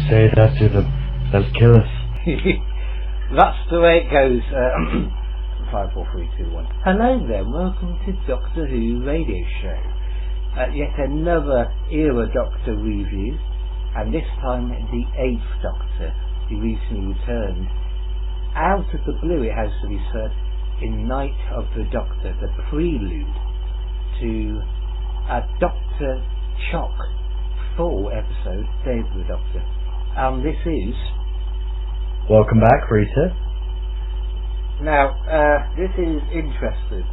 say that to them, they'll kill us. That's the way it goes. 5, 4, 3, 2, 1. Hello there, welcome to Doctor Who Radio Show. Yet another Era Doctor review, and this time the 8th Doctor, who recently returned. Out of the blue, it has to be said, in Night of the Doctor, the prelude to a Doctor Chock full episode, Day of the Doctor. This is... Welcome back, Rita. Now, this is interesting.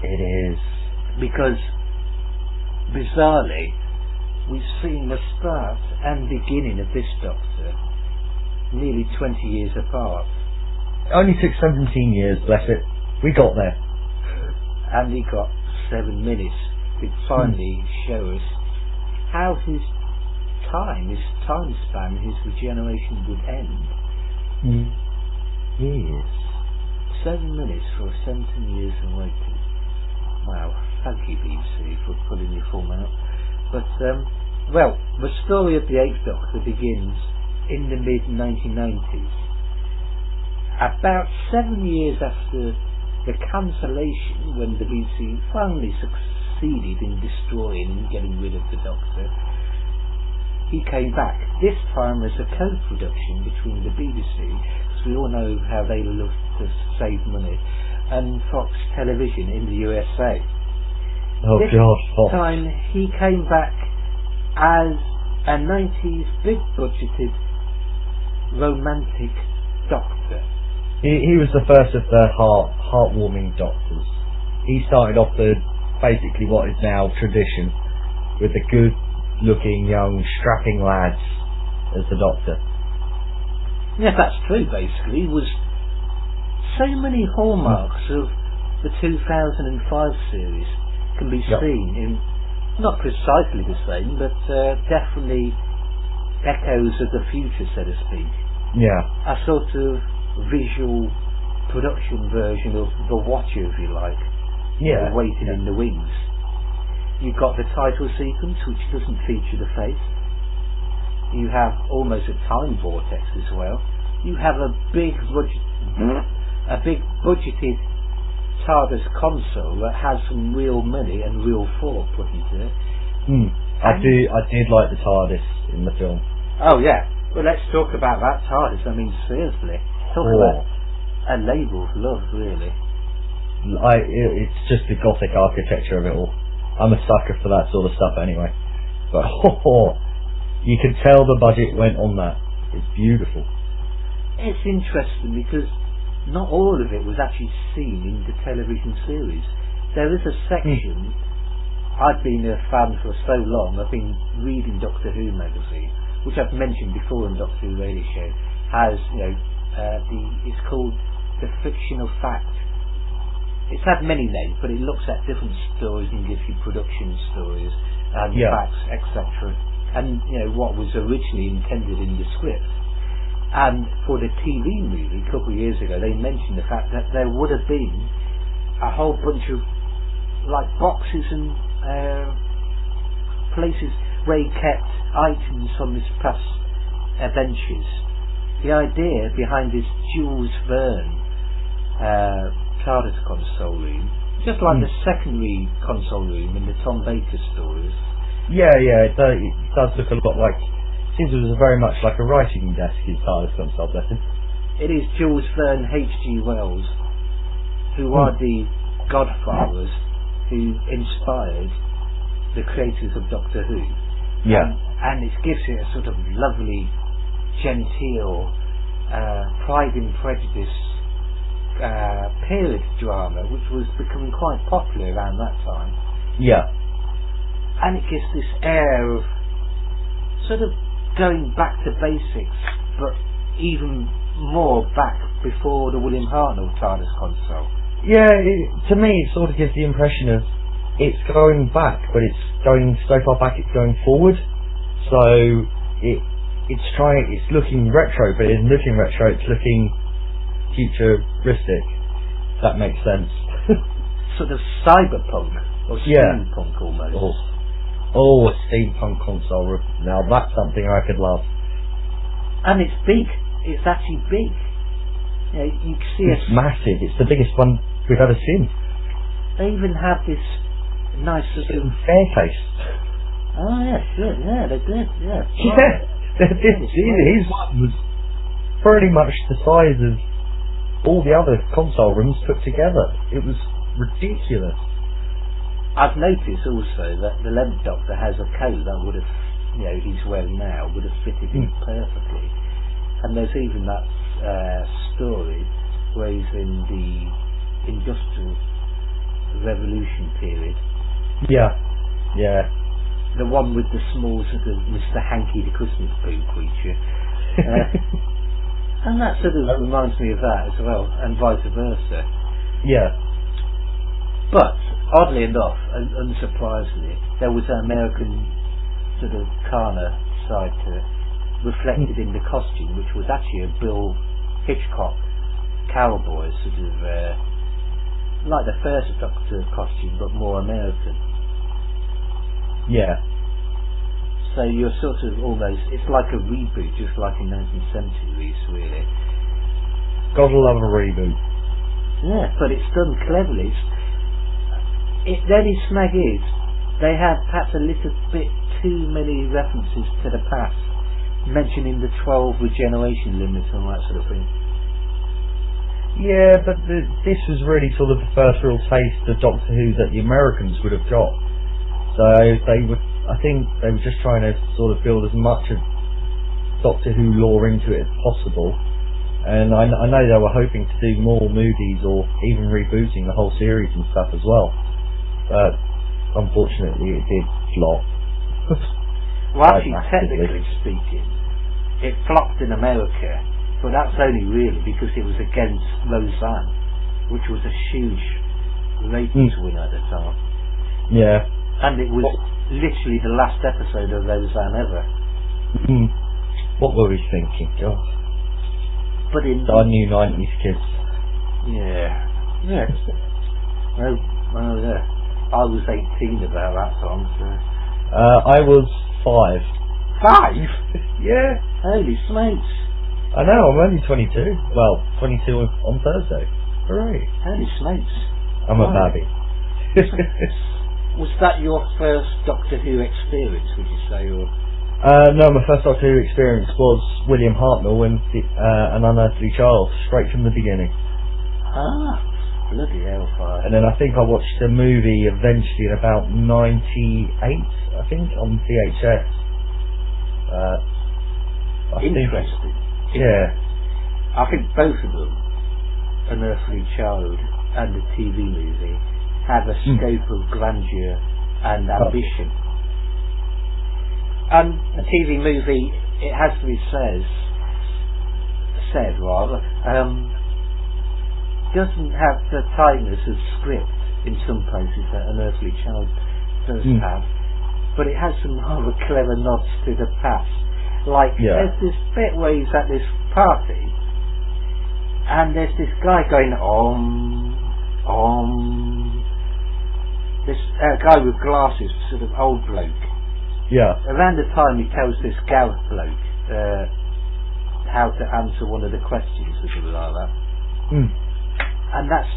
It is. Because, bizarrely, we've seen the start and beginning of this Doctor nearly 20 years apart. It only took 17 years, bless it. We got there. And he got 7 minutes to finally show us how his time span, his regeneration would end. Yes. 7 minutes for 17 years in waiting. Wow, thank you BBC for pulling your form out. But, well, the story of the 8th Doctor begins in the mid-1990s. About 7 years after the cancellation, when the BBC finally succeeded in destroying and getting rid of the Doctor, he came back, this time as a co-production between the BBC, because we all know how they love to save money, and Fox Television in the USA. Oh this God, Fox. time he came back as a 90s big-budgeted romantic Doctor. He was the first of the heartwarming Doctors. He started off the basically what is now tradition, with the good-looking, young, strapping lads as the Doctor. Yes, that's true, basically. It was so many hallmarks of the 2005 series can be seen in, not precisely the same, but definitely echoes of the future, so to speak. Yeah. A sort of visual production version of The Watcher, if you like. Yeah. Waiting in the wings. You've got the title sequence, which doesn't feature the face. You have almost a time vortex as well. You have a big budgeted TARDIS console that has some real money and real thought put into it. I did like the TARDIS in the film. Oh yeah. Well, let's talk about that TARDIS. I mean, seriously, talk about a labour of love, really. It's just the gothic architecture of it all. I'm a sucker for that sort of stuff anyway. But you can tell the budget went on that. It's beautiful. It's interesting because not all of it was actually seen in the television series. There is a section. I've been a fan for so long. I've been reading Doctor Who magazine, which I've mentioned before on Doctor Who Radio Show. Has it's called The Fictional Fact. It's had many names, but it looks at different stories and gives you production stories and facts, etc. And what was originally intended in the script. And for the TV movie a couple of years ago, they mentioned the fact that there would have been a whole bunch of like boxes and places where he kept items from his past adventures. The idea behind this Jules Verne TARDIS console room, just like the secondary console room in the Tom Baker stories. Yeah, it does look a lot like. Seems it was very much like a writing desk in TARDIS console, doesn't it? It is Jules Verne, H.G. Wells, who are the godfathers who inspired the creators of Doctor Who. Yeah. And it gives it a sort of lovely, genteel, Pride and Prejudice period drama, which was becoming quite popular around that time. Yeah. And it gives this air of sort of going back to basics, but even more back before the William Hartnell TARDIS console. Yeah, to me it sort of gives the impression of it's going back, but it's going so far back it's going forward. So it's looking retro, but it isn't looking retro, it's looking futuristic. That makes sense. Sort of cyberpunk or steampunk almost. Oh, a steampunk console room. Now that's something I could love. And it's big. It's actually big. You know, you can see It's massive. It's the biggest one we've ever seen. They even have this nice sort of staircase. Oh yeah, good. Yeah, they did. Yeah. Yeah, they did. His one was pretty much the size of all the other console rooms put together. It was ridiculous. I've noticed also that the 11th Doctor has a coat that would have, you know, he's wearing now, would have fitted him perfectly. And there's even that story where he's in the Industrial Revolution period. Yeah, yeah. The one with the small sort of Mr. Hanky the Christmas Poo creature. And that sort of reminds me of that as well, and vice versa. Yeah. But, oddly enough, and unsurprisingly, there was an American sort of Kana side to it, reflected in the costume, which was actually a Bill Hitchcock cowboy, sort of like the first Doctor costume, but more American. Yeah. So you're sort of almost, it's like a reboot, just like in 1970s, really. Gotta love a reboot. Yeah, but it's done cleverly. The only snag is, they have perhaps a little bit too many references to the past, mentioning the 12 regeneration limits and that sort of thing. Yeah, but this was really sort of the first real taste of Doctor Who that the Americans would have got. So I think they were just trying to sort of build as much of Doctor Who lore into it as possible. And I know they were hoping to do more movies or even rebooting the whole series and stuff as well. But unfortunately it did flop. Well, actually, technically speaking, it flopped in America, but that's only really because it was against Roseanne, which was a huge ratings winner at the time. Yeah. And it was literally the last episode of Roseanne ever. What were we thinking? God. But in I knew 90s kids. Yeah. Yeah. Well, yeah. I was 18 about that time, so... I was 5. 5? Yeah. Holy smokes. I know, I'm only 22. Well, 22 on Thursday. Hooray. Holy smokes. I'm a babby. Was that your first Doctor Who experience, would you say, or...? No, my first Doctor Who experience was William Hartnell and An Unearthly Child, straight from the beginning. Ah, bloody hellfire. And then I think I watched the movie eventually in about 98, I think, on VHS. Interesting. Yeah. I think both of them, An Earthly Child and the TV movie, have a scope of grandeur and ambition. And the TV movie, it has to be said rather, doesn't have the tightness of script in some places that An Earthly Child does have, but it has some rather clever nods to the past. Like, there's this bit where he's at this party, and there's this guy going this guy with glasses, sort of old bloke. Yeah. Around the time he tells this Gareth bloke how to answer one of the questions or something like that. And that's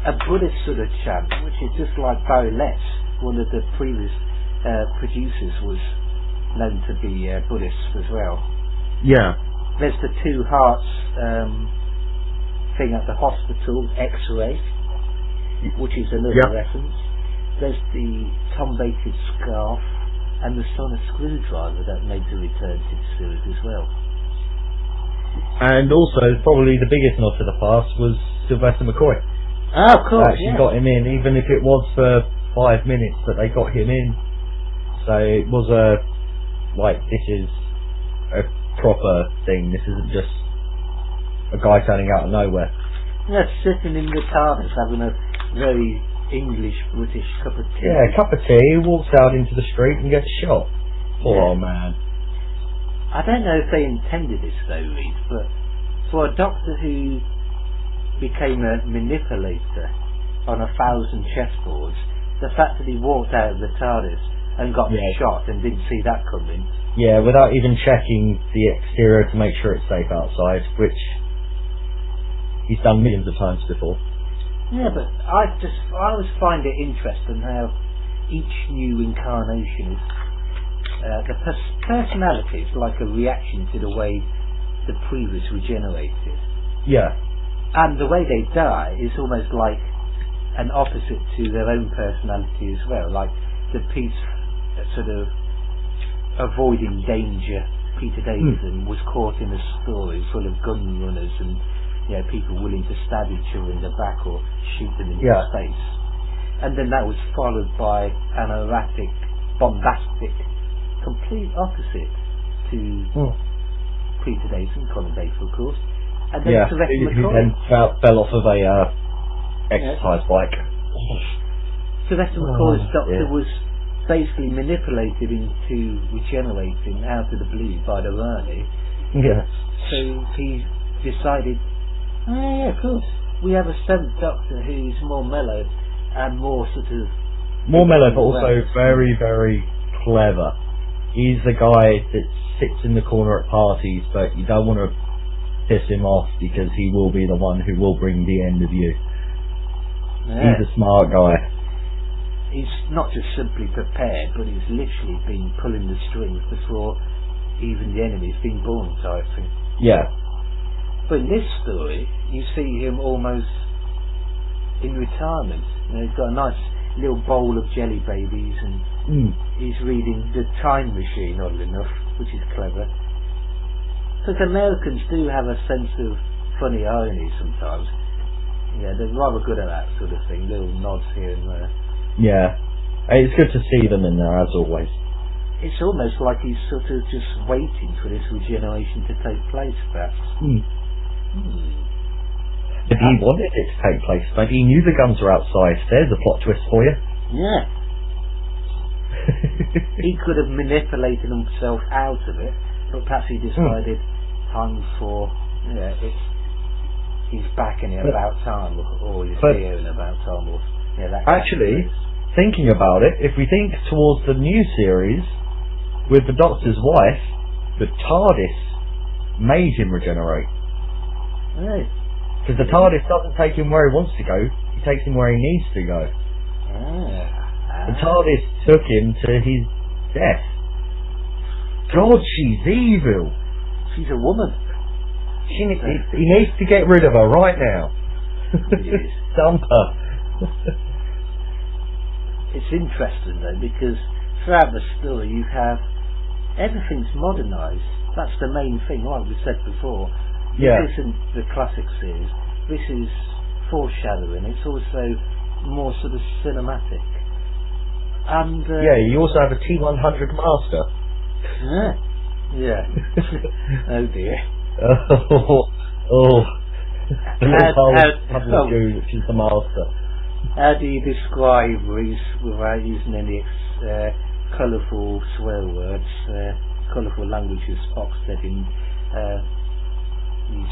a Buddhist sort of chant, which is just like Barry Letts, one of the previous producers, was known to be Buddhist as well. Yeah. There's the Two Hearts thing at the hospital, X-ray, which is another reference. There's the Tom Baker's scarf and the sonic screwdriver that made the return to the series as well. And also, probably the biggest nod to the past was Sylvester McCoy. Oh, of course, Actually got him in, even if it was for 5 minutes, but they got him in. So it was this is a proper thing. This isn't just a guy turning out of nowhere. Yeah, sitting in the TARDIS having a very English British cup of tea. Yeah, a cup of tea, walks out into the street and gets shot. Poor old man. I don't know if they intended this though, Reed, but for a Doctor who became a manipulator on 1,000 chessboards, the fact that he walked out of the TARDIS and got Yeah. shot and didn't see that coming. Yeah, without even checking the exterior to make sure it's safe outside, which he's done millions of times before. Yeah, but I always find it interesting how each new incarnation is the personality is like a reaction to the way the previous regenerated, Yeah. and the way they die is almost like an opposite to their own personality as well. Like the Pete's sort of avoiding danger. Peter Davison was caught in a story full of gun runners and people willing to stab each other in the back or shoot them in the face. And then that was followed by an erratic, bombastic, complete opposite to Peter Davison, Colin Baker, of course. And then Sylvester who McCoy. then fell off of a exercise bike. Sylvester McCoy's doctor was basically manipulated into regenerating out of the blue by the Rani. Yeah. So he decided, of course, we have a seventh doctor who's more mellow and more sort of... More mellow, but also very, very clever. He's the guy that sits in the corner at parties, but you don't want to piss him off because he will be the one who will bring the end of you. Yeah. He's a smart guy. He's not just simply prepared, but he's literally been pulling the strings before even the enemy's been born, type thing. Yeah. But in this story, you see him almost in retirement. He's got a nice little bowl of jelly babies, and he's reading The Time Machine, oddly enough, which is clever. Because Americans do have a sense of funny irony sometimes. They're rather good at that sort of thing, little nods here and there. Yeah. It's good to see them in there, as always. It's almost like he's sort of just waiting for this regeneration to take place, perhaps. But he wanted it to take place. Maybe he knew the guns were outside. There's a plot twist for you. Yeah. He could have manipulated himself out of it, but perhaps he decided time for he's back in about time, or he's here in about time, or that. Actually, thinking about it, if we think towards the new series with the Doctor's wife, the TARDIS made him regenerate. Because the TARDIS doesn't take him where he wants to go; he takes him where he needs to go. The TARDIS took him to his death. God, she's evil. She's a woman. He needs to get rid of her right now. Dump her. It's interesting though, because throughout the story you have everything's modernised. That's the main thing, like we said before. This isn't the classic series. This is foreshadowing. It's also more sort of cinematic. And you also have a T100 Master. Yeah. Oh dear. The little goo, which is the Master. How do you describe Reese without using any colourful swear words, colourful language as Spock said in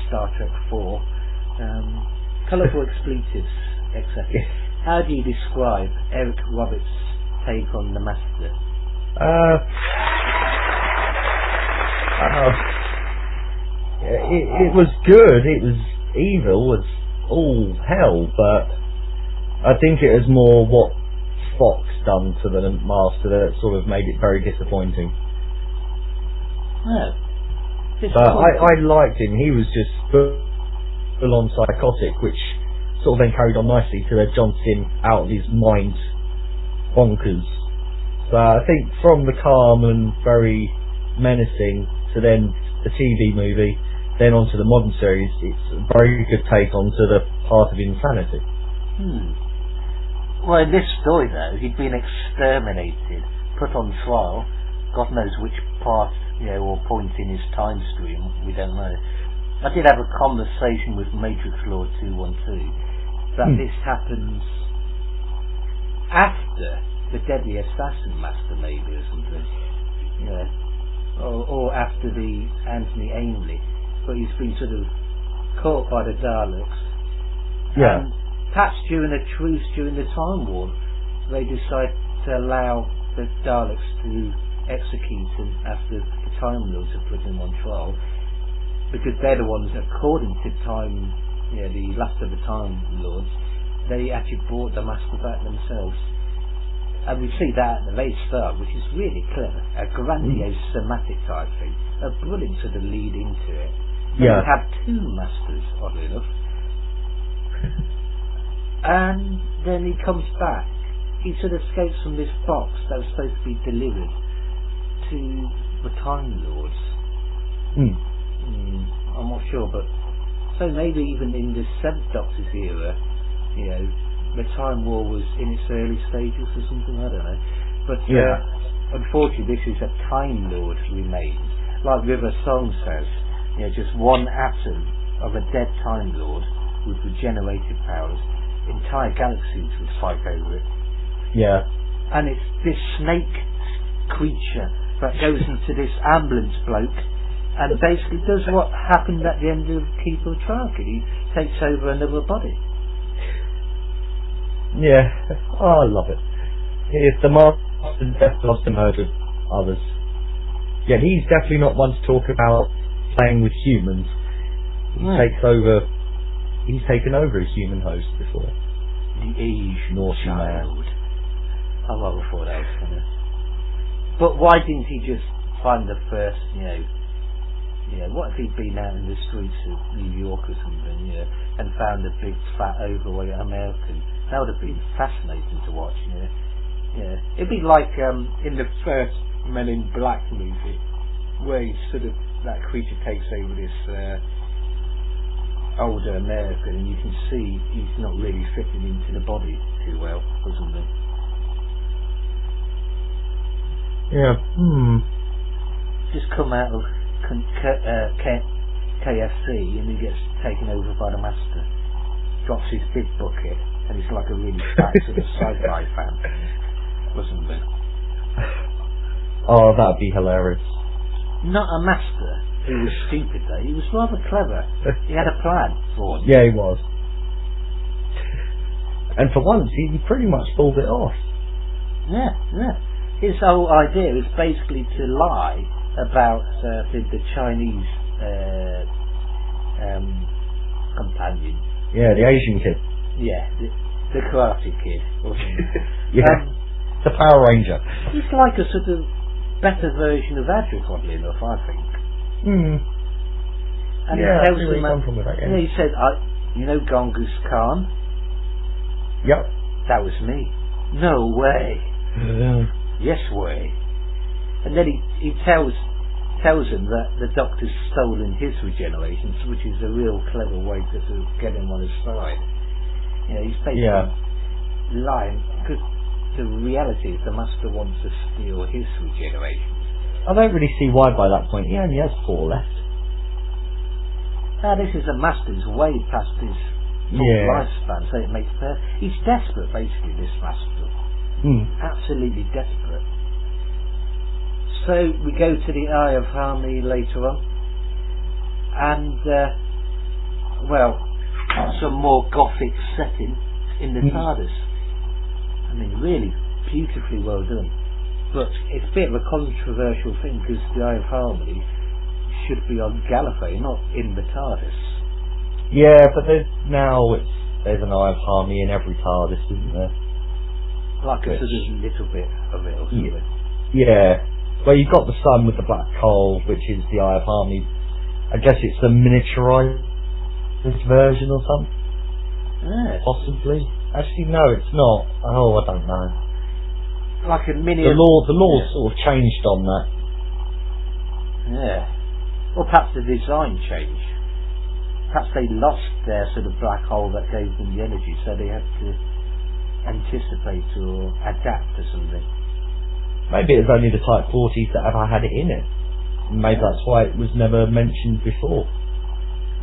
Star Trek 4, colourful expletives, etc. How do you describe Eric Roberts' take on the Master? It was good, it was evil, it was all hell, but I think it was more what Spock's done to the Master that sort of made it very disappointing. But I liked him. He was just full on psychotic, which sort of then carried on nicely to John Sim out of his mind bonkers. So I think from the calm and very menacing to then the TV movie, then onto the modern series, it's a very good take onto the part of insanity. Well, in this story though, he'd been exterminated, put on trial, God knows which part, or point in his time stream, we don't know. I did have a conversation with Matrix Lord 212 that this happens after the Deadly Assassin Master, maybe, or something. Or after the Anthony Ainley, but he's been sort of caught by the Daleks. And perhaps during a truce during the Time War, they decide to allow the Daleks to execute him after the Time Lords have put him on trial, because they're the ones, according to Time, the last of the Time Lords, they actually brought the Master back themselves. And we see that at the late start, which is really clever, a grandiose thematic type thing, a brilliant sort of lead into it. So Yeah. we have two Masters, oddly enough. And then he comes back. He sort of escapes from this box that was supposed to be delivered to the Time Lords. I'm not sure, but so maybe even in the 7th Doctor's era, the Time War was in its early stages or something, I don't know. But unfortunately, this is a Time Lord remains. Like River Song says, just one atom of a dead Time Lord with regenerated powers, entire galaxies would fight over it. Yeah. And it's this snake creature that goes into this ambulance bloke and basically does what happened at the end of Keeper of Trarkin. He takes over another body. Yeah. Oh, I love it. It's the Master Death loves to murder others. Yeah, he's definitely not one to talk about playing with humans. He takes over. He's taken over a human host before. The Asian Naughty child. I rather thought that was kind of. But why didn't he just find the first, what if he'd been out in the streets of New York or something, and found a big fat overweight American? That would have been fascinating to watch, It'd be like in the first Men in Black movie, where that creature takes over this older American, and you can see he's not really fitting into the body too well, or something. Yeah. Just come out of KFC and he gets taken over by the Master. Drops his big bucket and he's like a really fat sort of sci-fi fan or something. Oh, that'd be hilarious. Not a Master who was stupid though. He was rather clever. He had a plan for him. Yeah, he was. And for once, he pretty much pulled it off. Yeah. His whole idea is basically to lie about the Chinese companion. Yeah, the Asian kid. Yeah, the Karate Kid. Or something. The Power Ranger. He's like a sort of better version of Adric, oddly enough, I think. And he tells him, he said, Gongus Khan? Yep. That was me. No way. Yes way. And then he tells him that the Doctor's stolen his regenerations, which is a real clever way to sort of get him on his side. He's basically lying, because the reality is the Master wants to steal his regenerations. I don't really see why by that point. He only has 4 left. Now this is a Master who's way past his full lifespan, so it makes sense. He's desperate, basically, this Master. Absolutely desperate. So we go to the Eye of Harmony later on, and some more gothic setting in the TARDIS. I mean, really beautifully well done. But it's a bit of a controversial thing because the Eye of Harmony should be on Gallifrey, not in the TARDIS. Yeah, but there's an Eye of Harmony in every TARDIS, isn't there? Like a sort of little bit of it or something. Yeah. Well, you've got the sun with the black coal, which is the Eye of Harmony. I guess it's a miniaturized version or something. Possibly. Actually, no, it's not. Oh, I don't know. Like a mini. The law sort of changed on that. Yeah. Or perhaps the design changed. Perhaps they lost their sort of black hole that gave them the energy, so they had to anticipate or adapt to something. Maybe it was only the Type 40s that ever had it in it. Maybe that's why it was never mentioned before.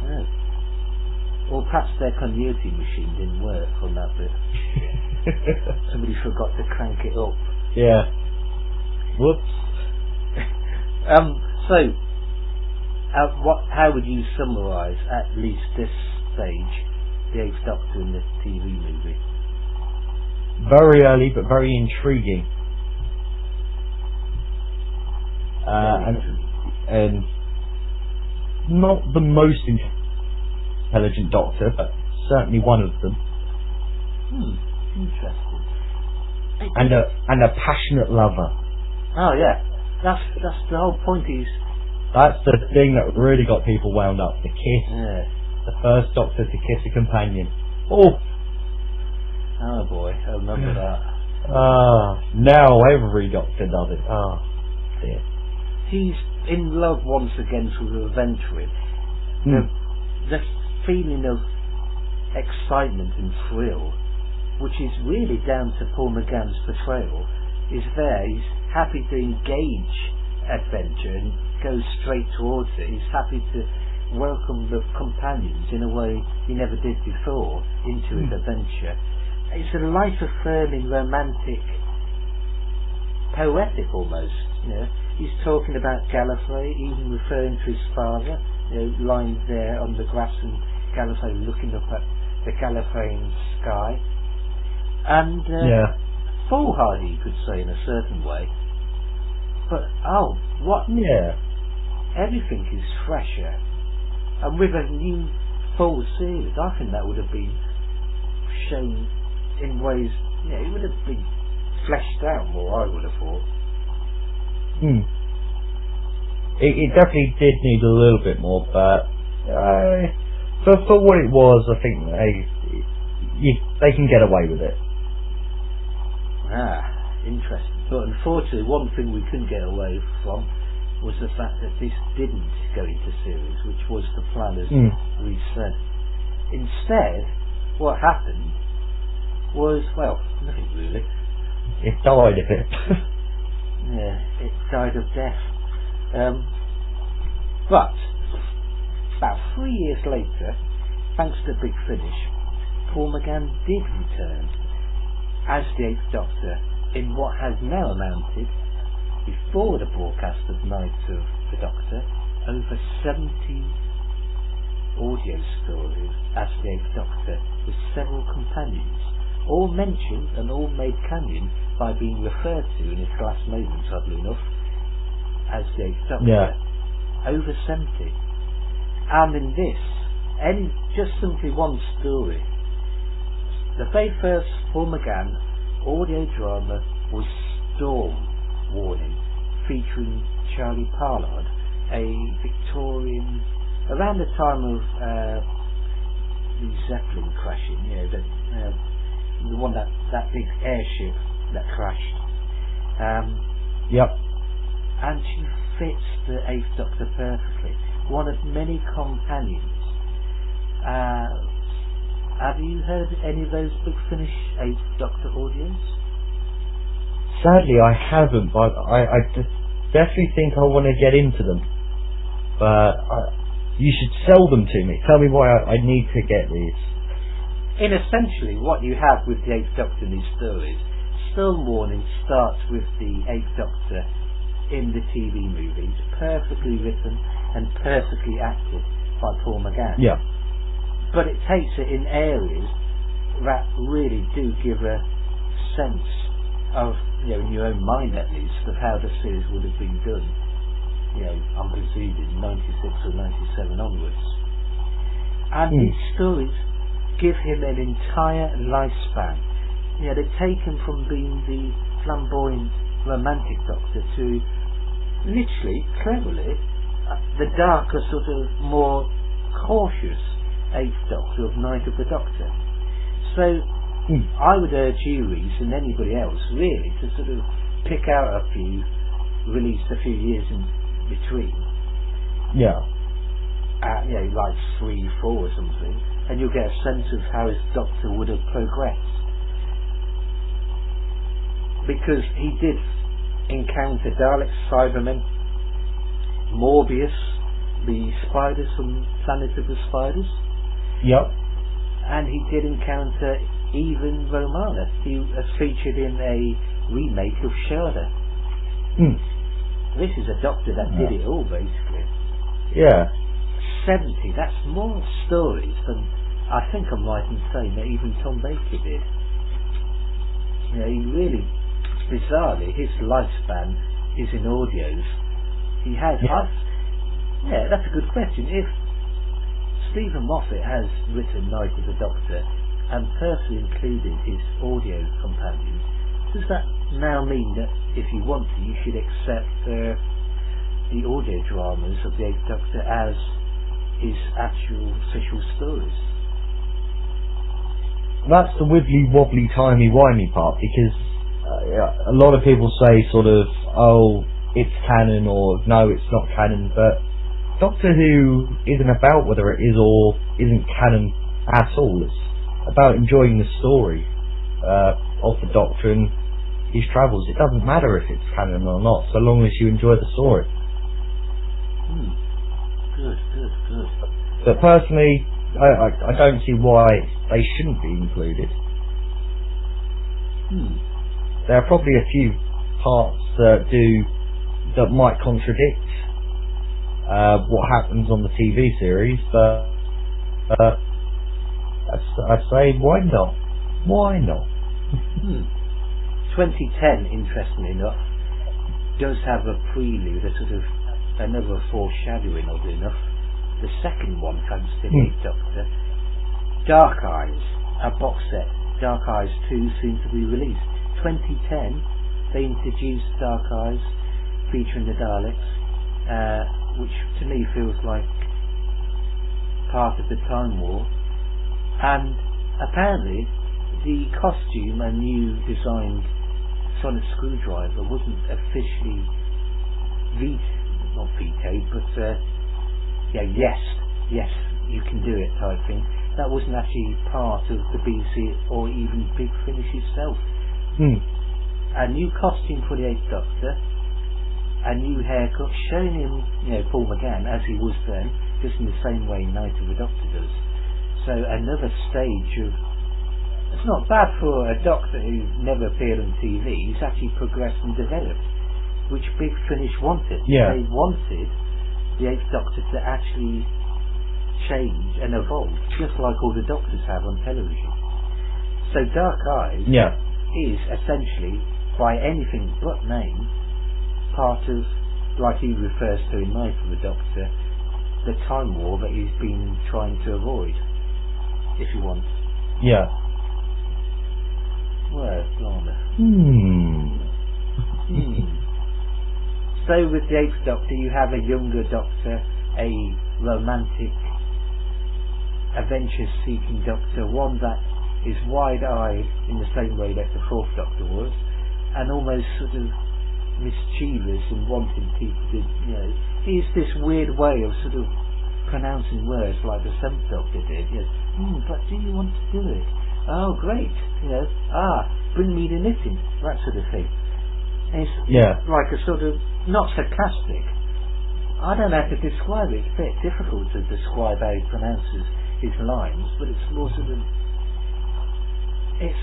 Yeah. Or perhaps their continuity machine didn't work on that bit. Somebody forgot to crank it up. Yeah. Whoops. How would you summarise, at least this stage, the 8th Doctor in the TV movie? Very early, but very intriguing. and not the most intelligent Doctor, but certainly one of them. Interesting. And a passionate lover. Oh yeah, that's the whole point. That's the thing that really got people wound up. The kiss. Yeah. The first Doctor to kiss a companion. Oh boy, I remember that. Now every Doctor does it. Dear. He's in love once again with a venturing. The feeling of excitement and thrill, which is really down to Paul McGann's portrayal, is there. He's happy to engage adventure and go straight towards it. He's happy to welcome the companions in a way he never did before into his adventure. It's a life-affirming, romantic, poetic almost. He's talking about Gallifrey, even referring to his father, lying there on the grass and Gallifrey looking up at the Gallifreyan sky. And foolhardy, you could say, in a certain way. But everything is fresher. And with a new full series, I think that would have been shown in ways, it would have been fleshed out more, I would have thought. It definitely did need a little bit more, but for what it was, I think they can get away with it. Interesting. But unfortunately, one thing we couldn't get away from was the fact that this didn't go into series, which was the plan, as we said. Instead, what happened was, nothing really. It died a bit. Yeah, it died of death. But about 3 years later, thanks to Big Finish, Paul McGann did return as the 8th Doctor in what has now amounted, before the broadcast of Night of the Doctor, over 70 audio stories as the 8th Doctor, with several companions, all mentioned and all made canon by being referred to in his last moments, oddly enough, as the 8th Doctor. Over 70. And in this, just simply one story. The very first Paul McGann audio drama was Storm Warning, featuring Charlie Pollard, a Victorian, around the time of the Zeppelin crashing, the one that big airship that crashed. And she fits the 8th Doctor perfectly. One of many companions. Have you heard any of those Big Finish 8th Doctor audios? Sadly, I haven't, but I definitely think I want to get into them. But you should sell them to me. Tell me why I need to get these. In essentially, what you have with the 8th Doctor in these stories, Storm Warning starts with the 8th Doctor in the TV movies, perfectly written and perfectly acted by Paul McGann. But it takes it in areas that really do give a sense of, in your own mind at least, of how the series would have been done. I'm presuming 96 or 97 onwards. And these stories give him an entire lifespan. They take him from being the flamboyant romantic Doctor to literally, cleverly, the darker, sort of more cautious 8th Doctor of Night of the Doctor. So I would urge you, Reese, and anybody else really, to sort of pick out a few released a few years in between. Like 3, 4 or something, and you'll get a sense of how his Doctor would have progressed. Because he did encounter Daleks, Cybermen, Morbius, the spiders from Planet of the Spiders. And he did encounter even Romana. He was featured in a remake of Shada. This is a Doctor that did it all, basically. 70, that's more stories than, I think I'm right in saying, that even Tom Baker did. He really, bizarrely, his lifespan is in audios He has. Yeah. Yeah, that's a good question. If Stephen Moffat has written Night of the Doctor and personally included his audio companion, does that now mean that if you want to, you should accept the audio dramas of the Eighth Doctor as his actual official stories? That's the wibbly wobbly timey wimey part, because a lot of people say sort of, oh, it's canon, or no, it's not canon, but Doctor Who isn't about whether it is or isn't canon at all. It's about enjoying the story of the Doctor and his travels. It doesn't matter if it's canon or not, so long as you enjoy the story. Good. But personally, I don't see why they shouldn't be included. There are probably a few parts that might contradict what happens on the TV series, but I say, why not? Why not? 2010, interestingly enough, does have a prelude, a sort of another foreshadowing, oddly enough. The second one, thanks to the Eighth Doctor. Dark Eyes, a box set, Dark Eyes 2, soon to be released. 2010, they introduced Dark Eyes, featuring the Daleks, which to me feels like part of the Time War. And apparently, the costume and new designed sonic screwdriver wasn't officially not vetoed, but yes, you can do it type thing. That wasn't actually part of the BBC or even Big Finish itself. A new costume for the Eighth Doctor, a new haircut, showing him, Paul Mcgann as he was then, just in the same way Night of the Doctor does. So another stage of. It's not bad for a Doctor who never appeared on TV. He's actually progressed and developed, which Big Finish wanted. Yeah. They wanted the Eighth Doctor to actually change and evolve, just like all the Doctors have on television. So Dark Eyes is essentially, by anything but name, part of, like he refers to in Night of the Doctor, the Time War that he's been trying to avoid, if you want. Yeah. Well, blimey. So with the Eighth Doctor, you have a younger Doctor, a romantic, adventure-seeking Doctor, one that is wide-eyed in the same way that the Fourth Doctor was, and almost sort of mischievous in wanting people to, he's this weird way of sort of pronouncing words like the Seventh Doctor did. But do you want to do it? Oh, great. Bring me the knitting, that sort of thing. And it's like a sort of, not sarcastic. I don't know how to describe it. It's a bit difficult to describe how he pronounces his lines, but it's more sort of, it's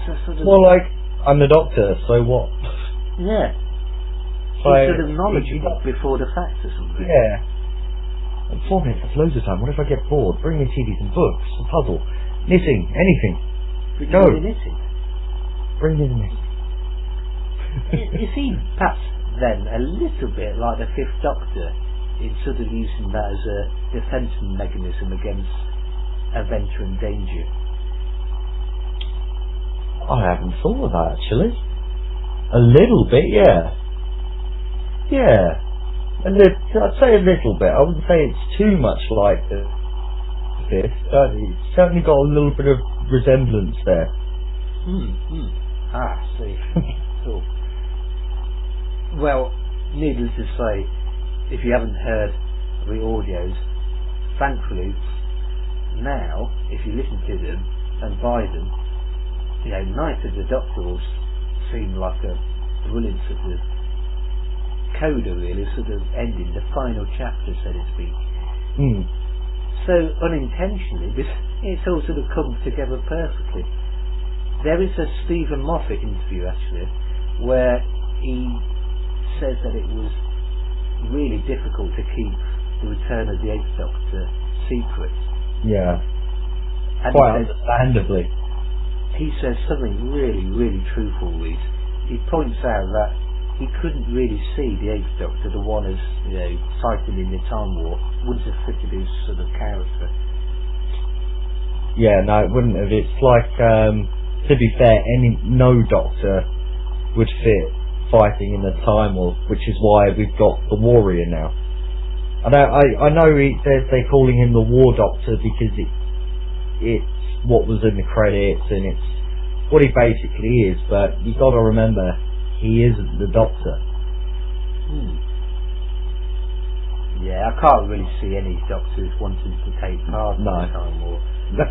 a sort of... More like, I'm the Doctor, so what? Yeah. So He's sort of knowledgeable before the facts or something. Yeah. 4 minutes, that's loads of time. What if I get bored? Bring me TVs and books, a puzzle, knitting, anything. Go. Knitting. Bring me the knitting. Is he perhaps then a little bit like the Fifth Doctor in sort of using that as a defence mechanism against adventure and danger? I haven't thought of that, actually. A little bit, yeah. I'd say a little bit. I wouldn't say it's too much like the Fifth. It's certainly got a little bit of resemblance there. See. Cool. Well, needless to say, if you haven't heard the audios, thankfully, now, if you listen to them and buy them, Night of the Doctor will seem like a brilliant sort of coda, really, sort of ending, the final chapter, so to speak. So, unintentionally, it's all sort of come together perfectly. There is a Stephen Moffat interview, actually, where he says that it was really difficult to keep the return of the Eighth Doctor secret. Yeah. And quite understandably. He says something really, really truthful, Reese. He points out that he couldn't really see the Eighth Doctor, the one as, you know, fighting in the Time War, wouldn't have fitted his sort of character. Yeah, no, it wouldn't have. It's like, to be fair, no Doctor would fit fighting in the Time War, which is why we've got the Warrior now. I know they're calling him the War Doctor because it's what was in the credits and it's what he basically is, but you've got to remember, he isn't the Doctor. Yeah, I can't really see any Doctors wanting to take part in the Time War.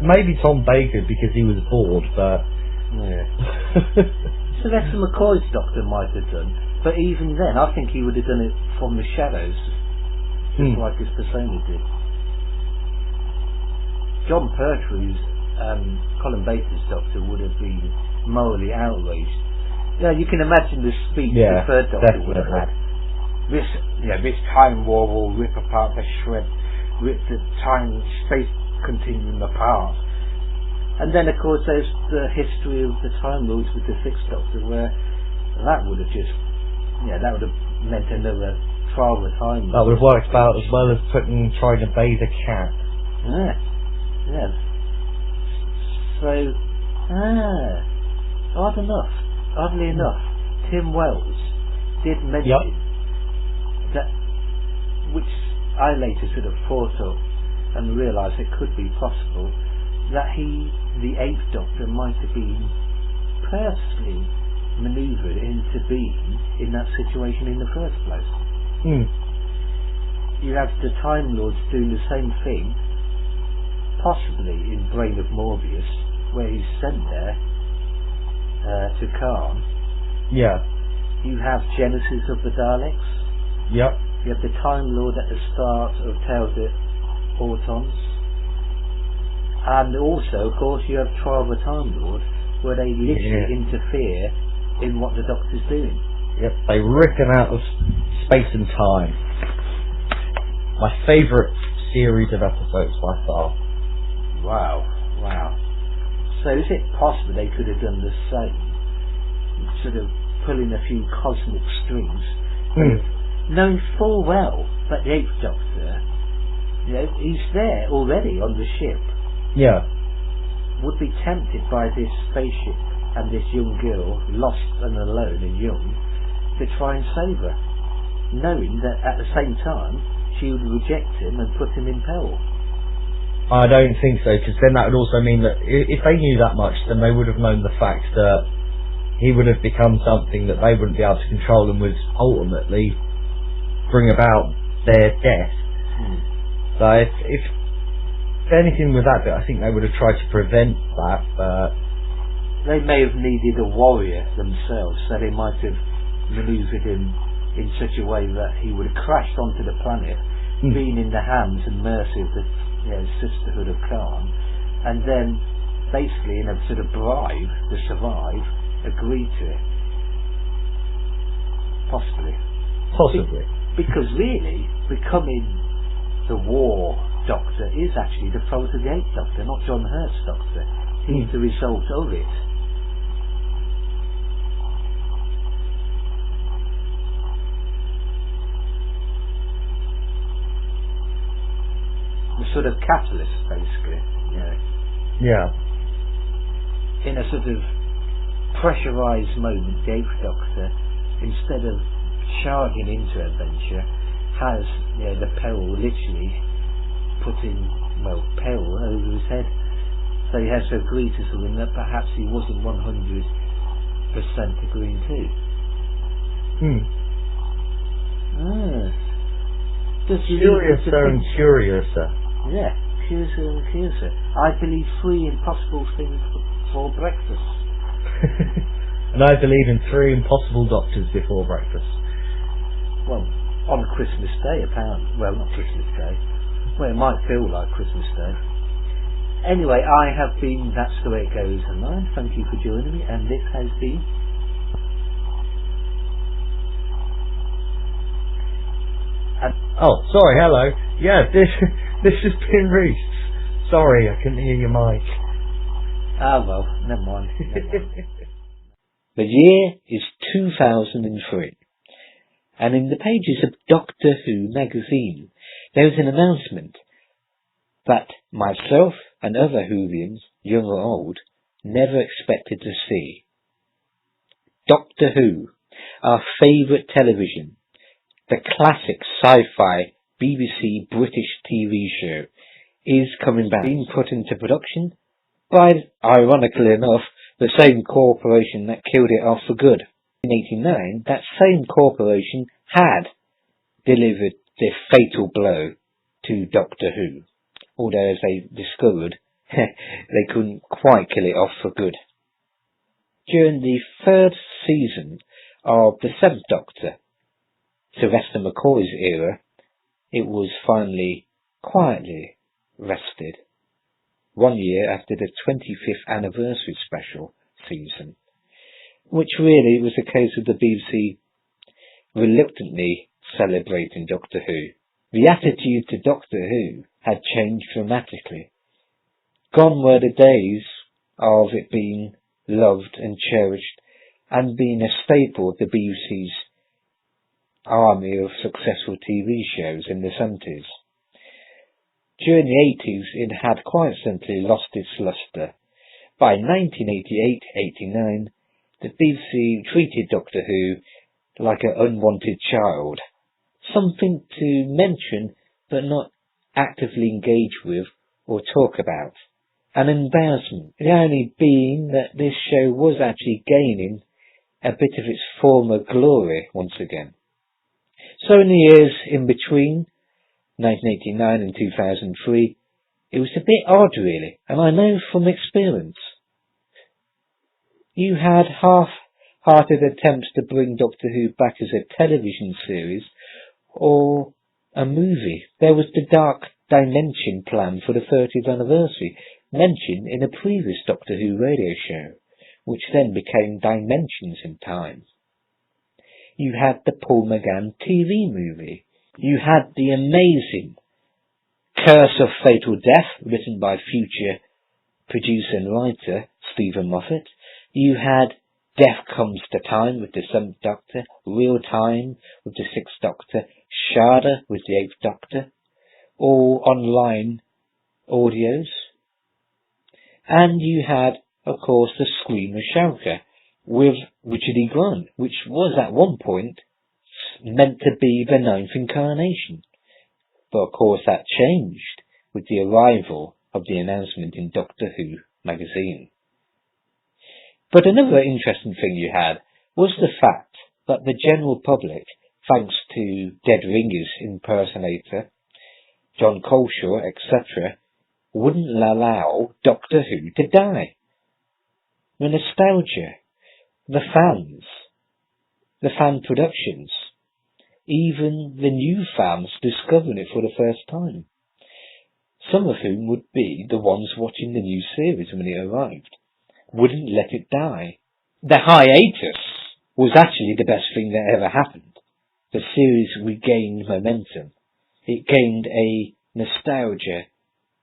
Maybe Tom Baker because he was bored, but... Yeah. Sylvester McCoy's Doctor might have done, but even then I think he would have done it from the shadows, just like his persona did. John Pertwee's Colin Baker's Doctor would have been morally outraged. Yeah, you can imagine the speech the third Doctor would have had. This Time War will rip apart the shred, rip the time-space continuum apart. And then, of course, there's the history of the Time Lords with the Sixth Doctor, where that would have just, that would have meant another trial of Time Lords. That would have worked about as well as trying to bathe a cat. Yeah. So, oddly enough, Tim Wells did mention that, which I later sort of thought of and realised it could be possible, that the Eighth Doctor, might have been purposely manoeuvred into being in that situation in the first place. You have the Time Lords doing the same thing, possibly in Brain of Morbius, where he's sent there to Khan. Yeah. You have Genesis of the Daleks. Yep. You have the Time Lord at the start of Tales of Autons. And also, of course, you have Trial of the Time Lord, where they literally interfere in what the Doctor's doing. Yep, they rip him out of space and time. My favourite series of episodes by far. Wow. So is it possible they could have done the same? Sort of pulling a few cosmic strings, knowing full well that the Eighth Doctor, he's there already on the ship. Yeah. Would be tempted by this spaceship and this young girl, lost and alone and young, to try and save her, knowing that at the same time she would reject him and put him in peril. I don't think so, because then that would also mean that if they knew that much, then they would have known the fact that he would have become something that they wouldn't be able to control and would ultimately bring about their death. So if anything with that bit, I think they would have tried to prevent that, but... They may have needed a warrior themselves, so they might have manoeuvred him in such a way that he would have crashed onto the planet, being in the hands and mercy of the Sisterhood of Khan, and then basically in a sort of bribe to survive, agreed to it. Possibly. Because really, becoming the War Doctor is actually the fault of the Eighth Doctor, not John Hurt's Doctor. He's the result of it. The sort of catalyst, basically. Yeah. In a sort of pressurised moment, the Eighth Doctor, instead of charging into adventure, has the peril literally putting peril over his head. So he has to agree to something that perhaps he wasn't 100% agreeing to. Curiouser and curiouser. Yeah, curiouser and curiouser. I believe 3 impossible things for breakfast. And I believe in 3 impossible Doctors before breakfast. Well, on Christmas Day, apparently. Well, not Christmas Day. Well, it might feel like Christmas Day. Anyway, I have been That's the Way It Goes Online. Thank you for joining me, and this has been... Oh, sorry, hello. Yeah, this has been Reese. Sorry, I couldn't hear your mic. Well, never mind. The year is 2003. and in the pages of Doctor Who magazine there was an announcement that myself and other Whovians, young or old, never expected to see. Doctor Who, our favourite television, the classic sci-fi BBC British TV show, is coming back, being put into production by, ironically enough, the same corporation that killed it off for good. In 1989, that same corporation had delivered the fatal blow to Doctor Who, although as they discovered, they couldn't quite kill it off for good. During the third season of the Seventh Doctor, Sylvester McCoy's era, it was finally quietly rested, 1 year after the 25th anniversary special season, which really was a case of the BBC reluctantly celebrating Doctor Who. The attitude to Doctor Who had changed dramatically. Gone were the days of it being loved and cherished and being a staple of the BBC's army of successful TV shows in the 70s. During the 80s it had quite simply lost its lustre. By 1988-89 the BBC treated Doctor Who like an unwanted child, something to mention but not actively engage with or talk about. An embarrassment, the only being that this show was actually gaining a bit of its former glory once again. So in the years in between 1989 and 2003, it was a bit odd really, and I know from experience. You had half-hearted attempts to bring Doctor Who back as a television series or a movie. There was the Dark Dimension plan for the 30th anniversary, mentioned in a previous Doctor Who radio show, which then became Dimensions in Time. You had the Paul Mcgann TV movie. You had the amazing Curse of Fatal Death, written by future producer and writer Stephen Moffat. You had Death Comes to Time with the 7th Doctor, Real Time with the 6th Doctor, Shada with the 8th Doctor, all online audios. And you had, of course, the Screamer Shouker with Richard E. Grant, which was at one point meant to be the 9th incarnation. But of course that changed with the arrival of the announcement in Doctor Who magazine. But another interesting thing you had was the fact that the general public, thanks to Dead Ringers impersonator, John Coleshaw, etc., wouldn't allow Doctor Who to die. The nostalgia, the fans, the fan productions, even the new fans discovering it for the first time, some of whom would be the ones watching the new series when it arrived, wouldn't let it die. The hiatus was actually the best thing that ever happened. The series regained momentum. It gained a nostalgia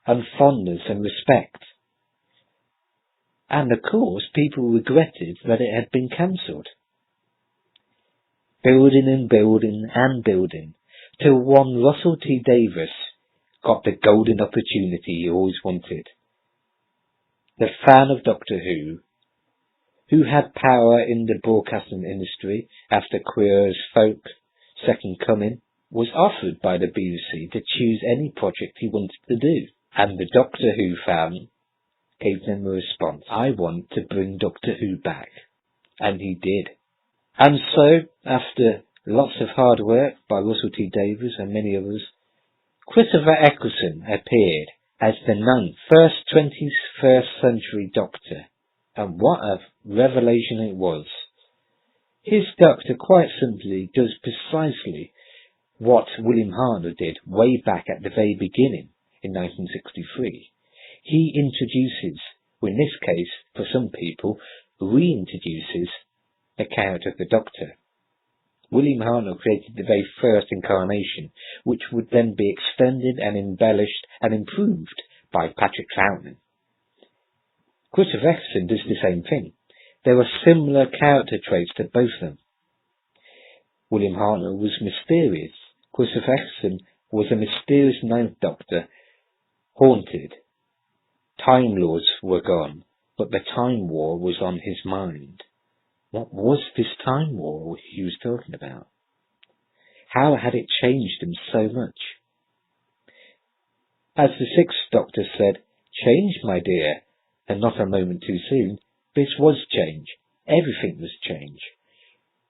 and fondness and respect. And of course people regretted that it had been cancelled. Building and building and building, till one Russell T Davies got the golden opportunity he always wanted. The fan of Doctor who had power in the broadcasting industry after Queer as Folk Second Coming, was offered by the BBC to choose any project he wanted to do. And the Doctor Who fan gave them a response: I want to bring Doctor Who back. And he did. And so, after lots of hard work by Russell T Davies and many others, Christopher Eccelson appeared as the 9th, first 21st century Doctor. And what a revelation it was. His Doctor quite simply does precisely what William Hartnell did way back at the very beginning in 1963. He introduces, or in this case, for some people, reintroduces the character of the Doctor. William Hartnell created the very first incarnation, which would then be extended and embellished and improved by Patrick Troughton. Christopher Eccleston does the same thing. There are similar character traits to both of them. William Hartnell was mysterious. Christopher Eccleston was a mysterious Ninth Doctor, haunted. Time Lords were gone, but the Time War was on his mind. What was this Time War he was talking about? How had it changed him so much? As the Sixth Doctor said, "Change, my dear, and not a moment too soon." This was change. Everything was change.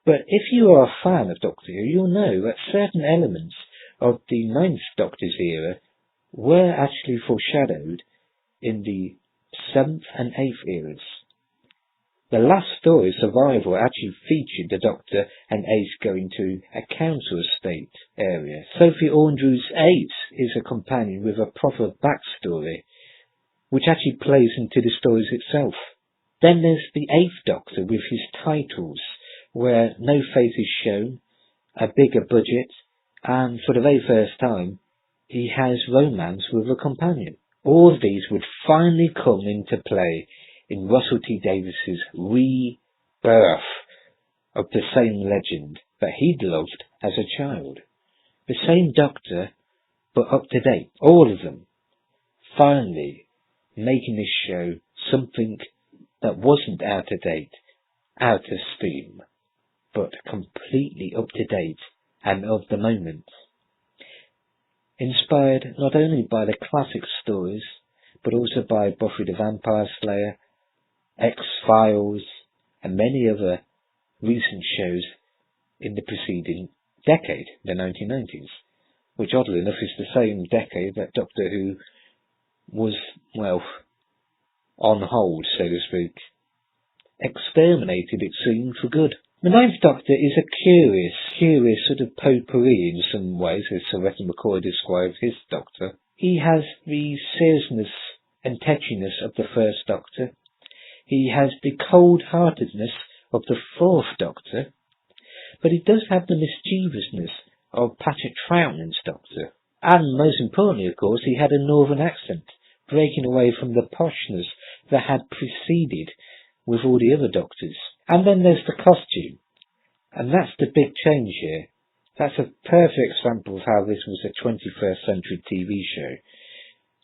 But if you are a fan of Doctor Who, you'll know that certain elements of the Ninth Doctor's era were actually foreshadowed in the 7th and 8th eras. The last story, Survival, actually featured the Doctor and Ace going to a council estate area. Sophie Andrews' Ace is a companion with a proper backstory, which actually plays into the stories itself. Then there's the 8th Doctor with his titles, where no face is shown, a bigger budget, and for the very first time, he has romance with a companion. All of these would finally come into play in Russell T Davies's rebirth of the same legend that he'd loved as a child. The same Doctor, but up to date. All of them. Finally, making this show something that wasn't out of date, out of steam, but completely up to date and of the moment. Inspired not only by the classic stories, but also by Buffy the Vampire Slayer, X-Files, and many other recent shows in the preceding decade, the 1990s, which oddly enough is the same decade that Doctor Who was, well, on hold, so to speak. Exterminated, it seemed, for good. The Ninth Doctor is a curious sort of potpourri in some ways, as Sir Retton McCoy described his Doctor. He has the seriousness and tetchiness of the First Doctor. He has the cold-heartedness of the Fourth Doctor. But he does have the mischievousness of Patrick Troughton's Doctor. And most importantly, of course, he had a northern accent, breaking away from the poshness that had preceded with all the other Doctors. And then there's the costume. And that's the big change here. That's a perfect example of how this was a 21st century TV show.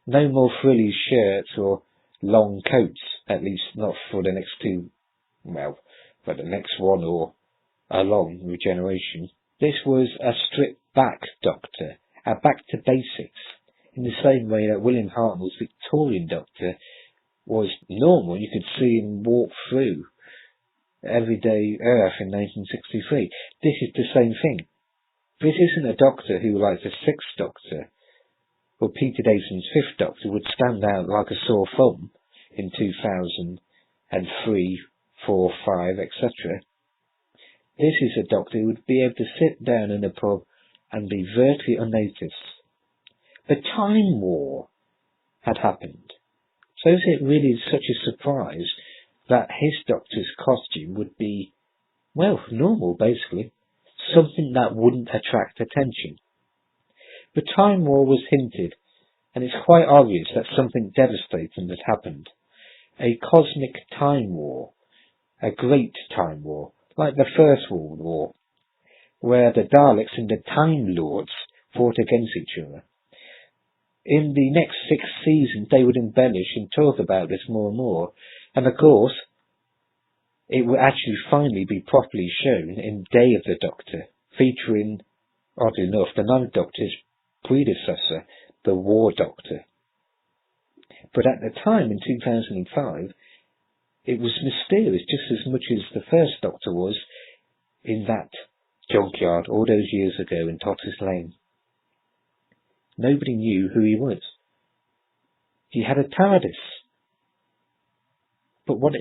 No more frilly shirts or long coats, at least not for the next two, well, for the next one or a long regeneration. This was a stripped back Doctor, a back to basics, in the same way that William Hartnell's Victorian Doctor was normal. You could see him walk through everyday Earth in 1963. This is the same thing. This isn't a Doctor who, like the Sixth Doctor or Peter Davison's Fifth Doctor, would stand out like a sore thumb in 2003, 4, 5, etc. This is a Doctor who would be able to sit down in a pub and be virtually unnoticed. The Time War had happened. So is it really such a surprise that his Doctor's costume would be, well, normal basically, something that wouldn't attract attention? The Time War was hinted, and it's quite obvious that something devastating had happened. A cosmic Time War, a great Time War, like the First World War, where the Daleks and the Time Lords fought against each other. In the next 6 seasons, they would embellish and talk about this more and more. And of course, it would actually finally be properly shown in Day of the Doctor, featuring, oddly enough, the Ninth Doctor's predecessor, the War Doctor. But at the time, in 2005, it was mysterious just as much as the First Doctor was in that junkyard all those years ago in Totter's Lane. Nobody knew who he was. He had a TARDIS. But what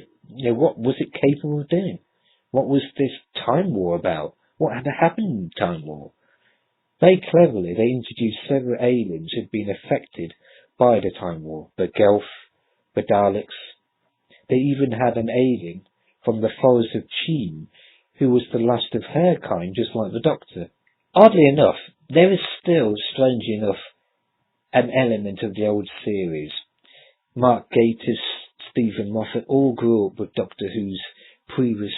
was it capable of doing? What was this Time War about? What had happened in the Time War? Very cleverly, they introduced several aliens who had been affected by the Time War. The Gelf, the Daleks. They even had an alien from the forest of Cheam, who was the last of her kind, just like the Doctor. Oddly enough, there is still, strangely enough, an element of the old series. Mark Gatiss, Stephen Moffat all grew up with Doctor Who's previous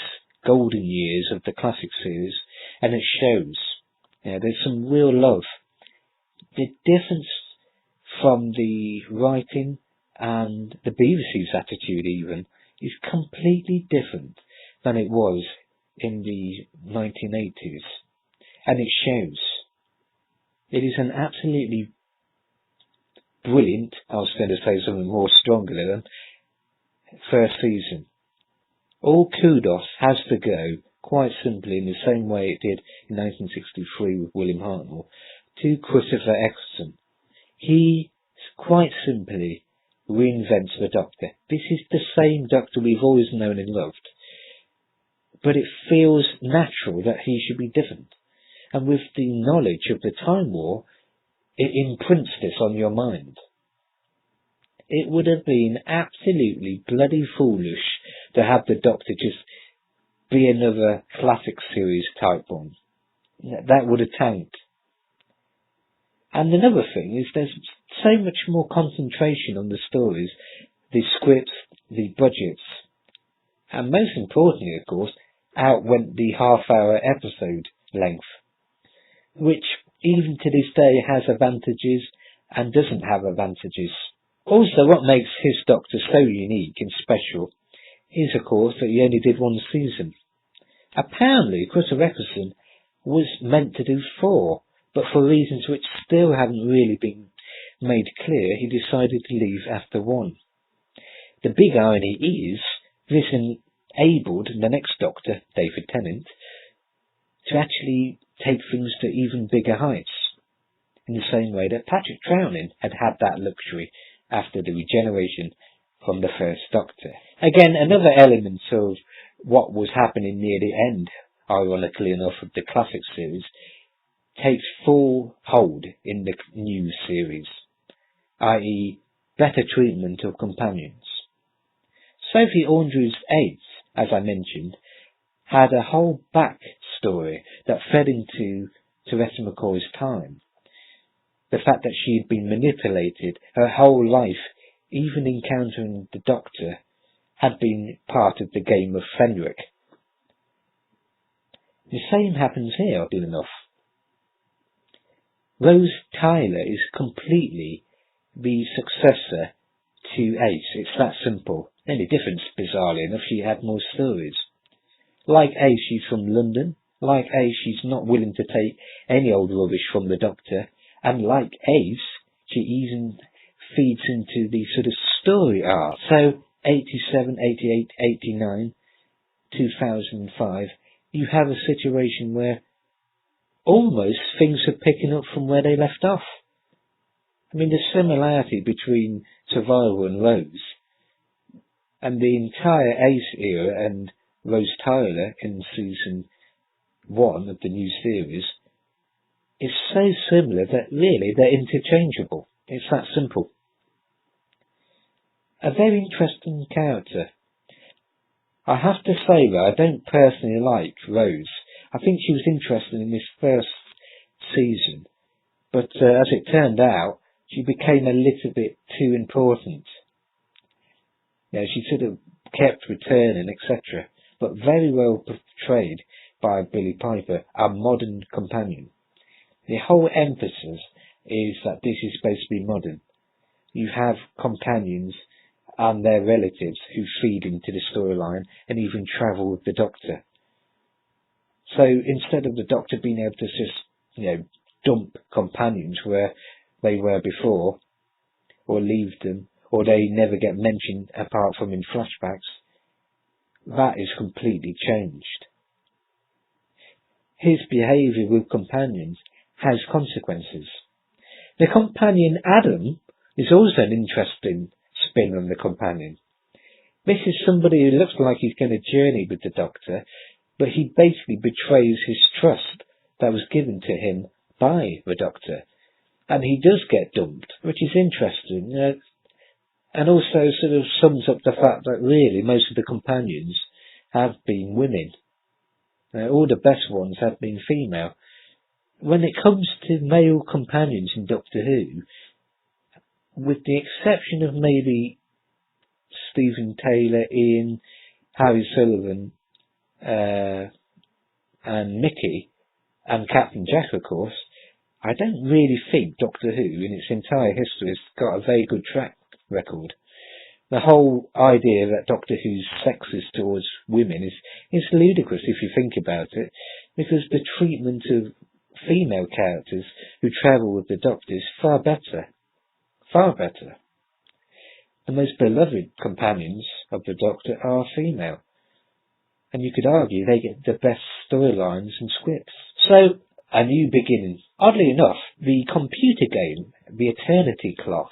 golden years of the classic series, and it shows. There's some real love. The difference from the writing and the BBC's attitude even is completely different than it was in the 1980s, and it shows. It is an absolutely brilliant, I was going to say something more stronger than first season. All kudos has to go, quite simply in the same way it did in 1963 with William Hartnell, to Christopher Eccelson. He quite simply reinvents the Doctor. This is the same Doctor we've always known and loved, but it feels natural that he should be different. And with the knowledge of the Time War, it imprints this on your mind. It would have been absolutely bloody foolish to have the Doctor just be another classic series type one. That would have tanked. And another thing is there's so much more concentration on the stories, the scripts, the budgets, and most importantly, of course, outwent the half-hour episode length, which even to this day has advantages and doesn't have advantages. Also, what makes his Doctor so unique and special is, of course, that he only did one season. Apparently, Christopher Eccelson was meant to do 4, but for reasons which still haven't really been made clear, he decided to leave after 1. The big irony is, this enabled the next Doctor, David Tennant, to actually take things to even bigger heights, in the same way that Patrick Troughton had that luxury after the regeneration from the first Doctor. Again, another element of what was happening near the end, ironically enough, of the classic series, takes full hold in the new series, i.e. better treatment of companions. Sophie Andrews' Aids, as I mentioned, had a whole backstory that fed into Teresa McCoy's time. The fact that she had been manipulated her whole life, even encountering the Doctor, had been part of the game of Fenric. The same happens here, oddly enough. Rose Tyler is completely the successor to Ace. It's that simple. The only difference, bizarrely enough, she had more stories. Like Ace, she's from London. Like Ace, she's not willing to take any old rubbish from the Doctor. And like Ace, she even feeds into the sort of story arc. So, 87, 88, 89, 2005, you have a situation where almost things are picking up from where they left off. I mean, the similarity between Survival and Rose, and the entire Ace era and Rose Tyler in season 1 of the new series, is so similar that really they're interchangeable. It's that simple. A very interesting character. I have to say that I don't personally like Rose. I think she was interesting in this first season, but as it turned out, she became a little bit too important. She sort of kept returning, etc., but very well portrayed by Billie Piper, our modern companion. The whole emphasis is that this is supposed to be modern. You have companions and their relatives who feed into the storyline and even travel with the Doctor. So instead of the Doctor being able to just, dump companions where they were before, or leave them, or they never get mentioned apart from in flashbacks, that is completely changed. His behaviour with companions has consequences. The companion Adam is also an interesting spin on the companion. This is somebody who looks like he's going to journey with the Doctor, but he basically betrays his trust that was given to him by the Doctor. And he does get dumped, which is interesting, and also sort of sums up the fact that really most of the companions have been women. All the best ones have been female. When it comes to male companions in Doctor Who, with the exception of maybe Stephen Taylor, Ian, Harry Sullivan, and Mickey, and Captain Jack, of course, I don't really think Doctor Who in its entire history has got a very good track record. The whole idea that Doctor Who's sexist towards women is ludicrous if you think about it, because the treatment of female characters who travel with the Doctor is far better. Far better. The most beloved companions of the Doctor are female, and you could argue they get the best storylines and scripts. So, a new beginning. Oddly enough, the computer game, the Eternity Clock,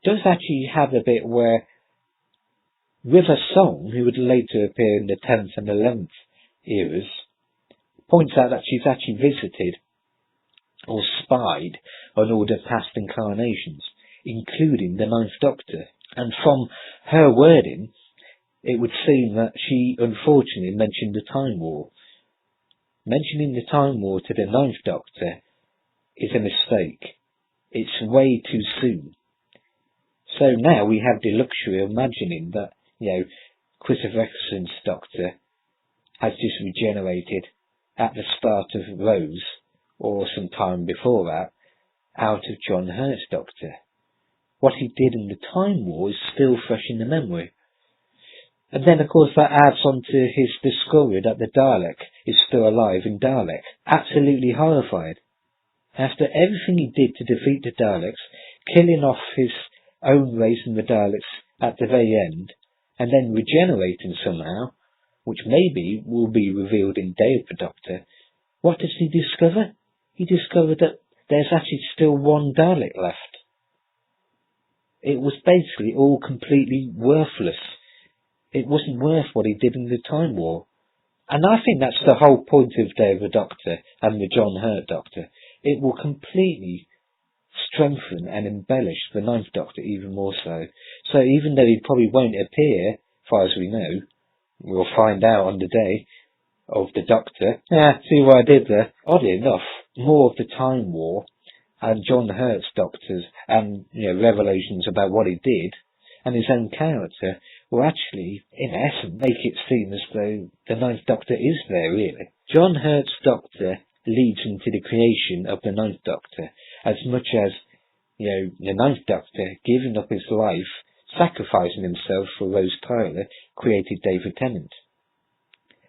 does actually have a bit where River Song, who would later appear in the 10th and 11th eras, points out that she's actually visited or spied on all the past incarnations, including the Ninth Doctor. And from her wording, it would seem that she unfortunately mentioned the Time War. Mentioning the Time War to the Ninth Doctor is a mistake. It's way too soon. So now we have the luxury of imagining that, Christopher Eccleston's Doctor has just regenerated at the start of Rose, or some time before that, out of John Hurt's Doctor. What he did in the Time War is still fresh in the memory. And then, of course, that adds on to his discovery that the Dalek is still alive in Dalek. Absolutely horrified. After everything he did to defeat the Daleks, killing off his own race and the Daleks at the very end, and then regenerating somehow, which maybe will be revealed in Day of the Doctor, what does he discover? He discovered that there's actually still one Dalek left. It was basically all completely worthless. It wasn't worth what he did in the Time War. And I think that's the whole point of Day of the Doctor and the John Hurt Doctor. It will completely strengthen and embellish the Ninth Doctor even more so. So even though he probably won't appear, as far as we know, we'll find out on the Day of the Doctor. See what I did there? Oddly enough, more of the Time War and John Hurt's Doctors and revelations about what he did and his own character will actually, in essence, make it seem as though the Ninth Doctor is there, really. John Hurt's Doctor leads into the creation of the Ninth Doctor, as much as, the Ninth Doctor, giving up his life, sacrificing himself for Rose Tyler, created David Tennant.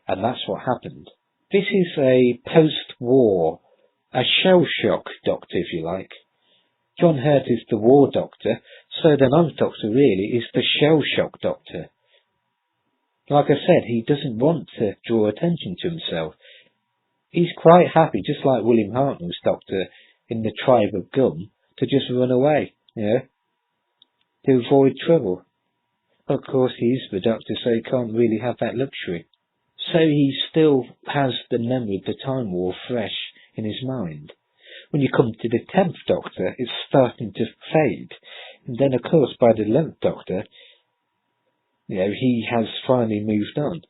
And that's what happened. This is a post-war, a shell-shock Doctor, if you like. John Hurt is the War Doctor, so the Ninth Doctor really is the shell-shock Doctor. Like I said, he doesn't want to draw attention to himself. He's quite happy, just like William Hartnell's Doctor in The Tribe of Gum, to just run away, to avoid trouble. Of course, he's the Doctor, so he can't really have that luxury. So he still has the memory of the Time War fresh in his mind. When you come to the 10th Doctor, it's starting to fade. And then, of course, by the 11th Doctor, he has finally moved on.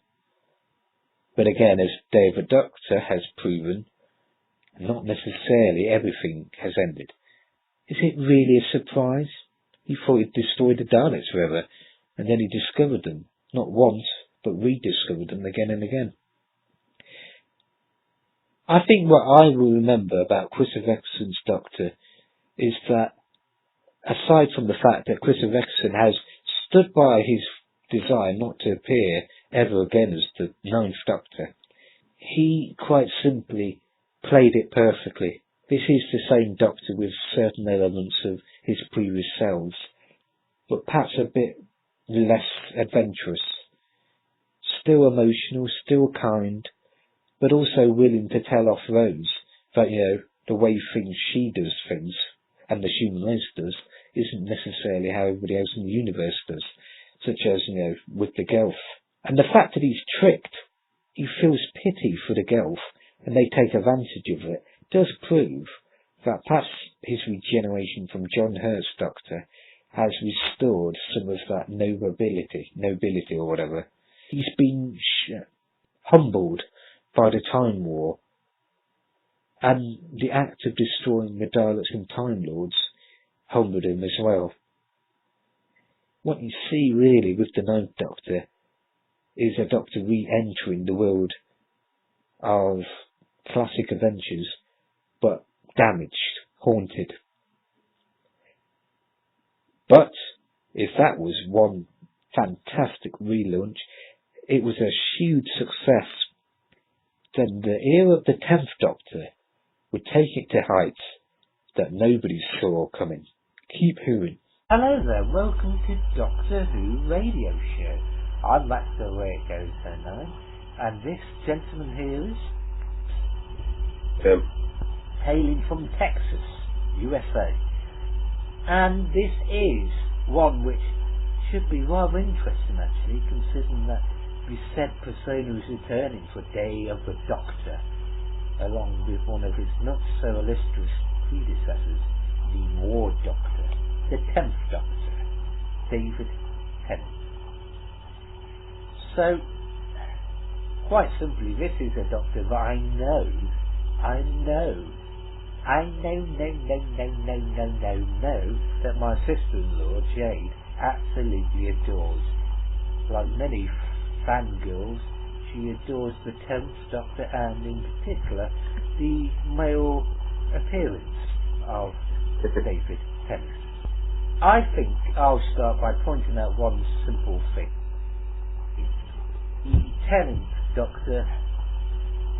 But again, as Day of the Doctor has proven, not necessarily everything has ended. Is it really a surprise? He thought he'd destroyed the Daleks forever, and then he discovered them, not once, but rediscovered them again and again. I think what I will remember about Christopher Eccleston's Doctor is that, aside from the fact that Christopher Eccleston has stood by his desire not to appear ever again as the Ninth Doctor, he quite simply played it perfectly. This is the same Doctor with certain elements of his previous selves, but perhaps a bit less adventurous. Still emotional, still kind, but also willing to tell off Rose that, the way she does things, and the human race does, isn't necessarily how everybody else in the universe does, such as, with the Gelf. And the fact that he's tricked, he feels pity for the Gelf, and they take advantage of it, does prove that perhaps his regeneration from John Hurt's Doctor has restored some of that nobility or whatever. He's been humbled by the Time War, and the act of destroying the Daleks and Time Lords humbled him as well. What you see really with the Ninth Doctor is a Doctor re-entering the world of classic adventures, but damaged, haunted. But if that was one fantastic relaunch, it was a huge success, then the era of the 10th Doctor would take it to heights that nobody saw coming. Keep hearing. Hello there, welcome to Doctor Who Radio Show. I'm Max the Way It Goes Tennnat, and this gentleman here is Tim. hailing from Texas, USA. And this is one which should be rather interesting actually, considering that we said Persona is returning for Day of the Doctor, along with one of his not so illustrious predecessors, the War Doctor, the 10th Doctor, David Tennant. So, quite simply, this is a Doctor that I know that my sister-in-law, Jade, absolutely adores. Like many fangirls, she adores the 10th Doctor and, in particular, the male appearance of David Tennant. I think I'll start by pointing out one simple thing. The 10th Doctor,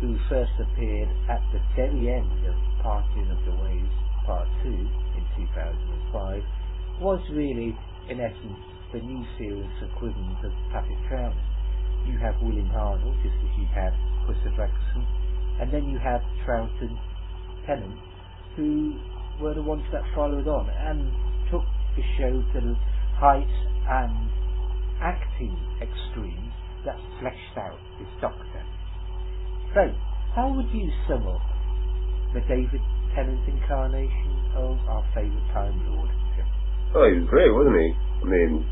who first appeared at the very end of Parting of the Ways Part 2 in 2005, was really, in essence, the new series equivalent of Patrick Troughton. You have William Hartnell, just as you had Christopher Eccleston, and then you have Troughton, Tennant, who were the ones that followed on and took the show to the heights and acting extremes that fleshed out this Doctor. So, how would you sum up the David Tennant incarnation of our favourite Time Lord, Tim? Oh, he was great, wasn't he? I mean,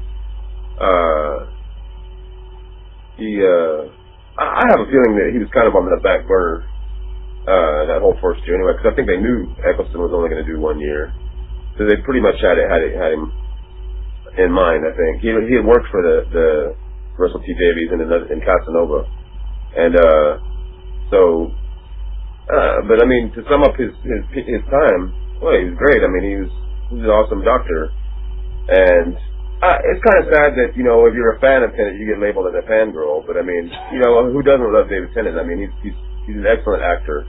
I have a feeling that he was kind of on the back burner that whole first year anyway, because I think they knew Eccelson was only going to do 1 year, so they pretty much had him in mind. I think he had worked for the Russell T Davies in Casanova, and but I mean, to sum up his time, well, he was great. I mean, he was an awesome Doctor, and it's kind of sad that, you know, if you're a fan of Tennant, you get labeled as a fangirl. But I mean, you know, who doesn't love David Tennant? I mean, he's an excellent actor.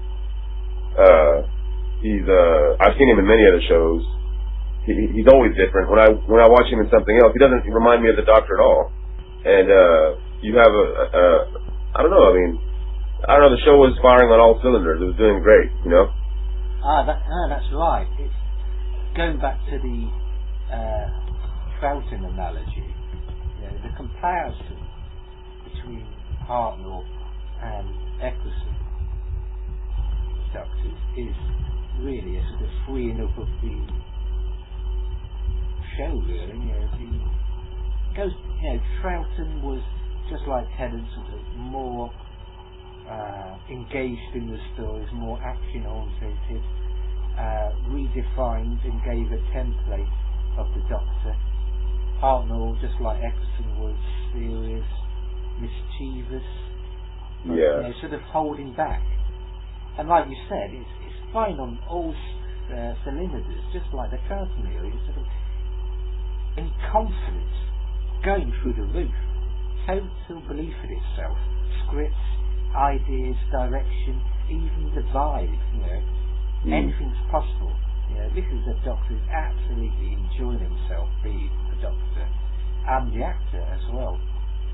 I've seen him in many other shows. He's always different. When I watch him in something else, he doesn't remind me of the Doctor at all. And you have I don't know. I mean, I don't know. The show was firing on all cylinders. It was doing great. You know. That's right. It's going back to the Troughton analogy. You know, the comparison between Hartnell and Eccelson Doctors is really a sort of freeing up of the show, really. You know, Troughton was just like Tennant, sort of more engaged in the stories, more action orientated, redefined and gave a template of the Doctor. Hartnell, just like Eccelson, was serious, mischievous, but, you know, sort of holding back. And like you said, it's fine on all cylinders, just like the Troughton era. It's sort of in confidence, going through the roof, total belief in itself, scripts, ideas, direction, even the vibe, you know, anything's possible. You know, this is a Doctor who's absolutely enjoying himself being the Doctor, and the actor as well.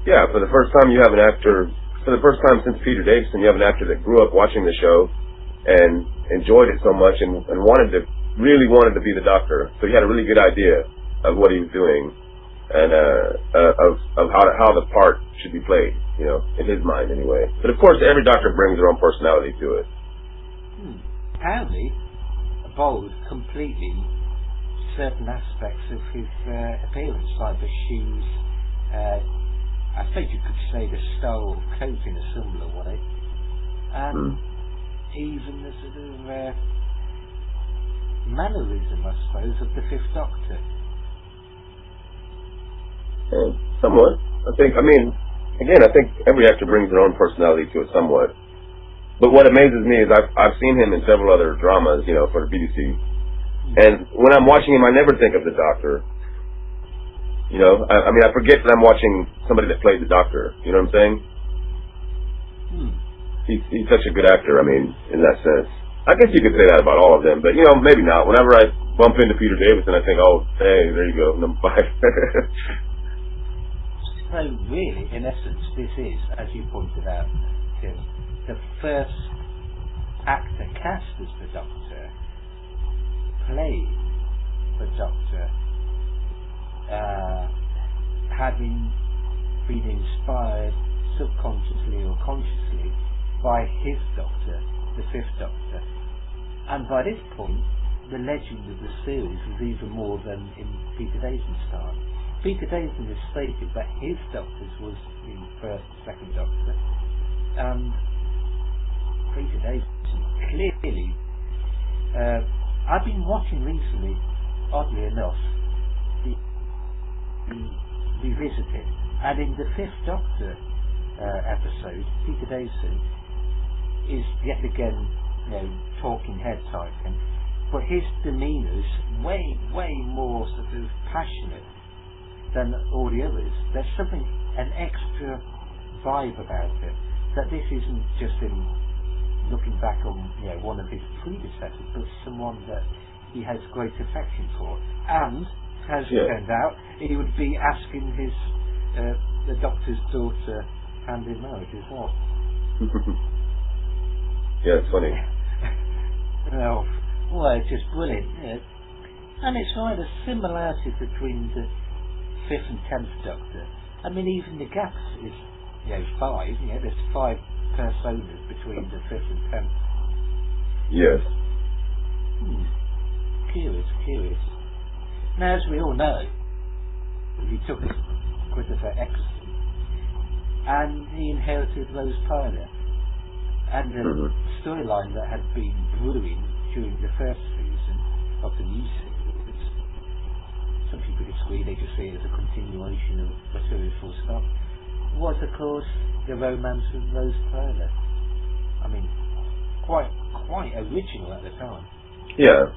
Yeah, for the first time you have an actor, for the first time since Peter Davison, you have an actor that grew up watching the show and enjoyed it so much and really wanted to be the Doctor. So he had a really good idea of what he was doing and of how the part should be played, you know, in his mind anyway. But of course, every Doctor brings their own personality to it. Apparently, evolved completely certain aspects of his appearance, like the shoes. I think you could say the style of coat in a similar way, and even the sort of mannerism, I suppose, of the Fifth Doctor. Somewhat. I think every actor brings their own personality to it somewhat. But what amazes me is I've seen him in several other dramas, you know, for the BBC. And when I'm watching him, I never think of the Doctor. You know, I mean, I forget that I'm watching somebody that played the Doctor. You know what I'm saying? He's such a good actor, I mean, in that sense. I guess you could say that about all of them, but, you know, maybe not. Whenever I bump into Peter Davison, I think, oh, hey, there you go, number 5. So, really, in essence, this is, as you pointed out, Tim, the first actor cast as the Doctor, playing the Doctor, having been inspired subconsciously or consciously by his Doctor, the Fifth Doctor. And by this point, the legend of the series was even more than in Peter Davison's time. Peter Davison has stated that his Doctors was the first, second Doctor, and Peter Davison clearly. I've been watching recently, oddly enough, the Revisited, and in the Fifth Doctor episode, Peter Davison is yet again, you know, talking head type thing, but his demeanour is way more sort of passionate than all the others. There's something, an extra vibe about it, that this isn't just him looking back on, you know, one of his predecessors, but someone that he has great affection for. And as it turned out, he would be asking his the Doctor's daughter hand in marriage as well. Yeah, it's funny. Well, it's just brilliant. Yeah. And it's right, a similarity between the 5th and 10th Doctor. I mean, even the gaps is, you know, 5. You know, there's 5 personas between the 5th and 10th. Yes. Curious. Now, as we all know, he took Christopher Eccelson, and he inherited Rose Tyler, and the storyline that had been brewing during the first season of the new series. Some people disagree; they just see it as a continuation of the series full stop. Was, of course, the romance with Rose Tyler. I mean, quite original at the time. Yeah.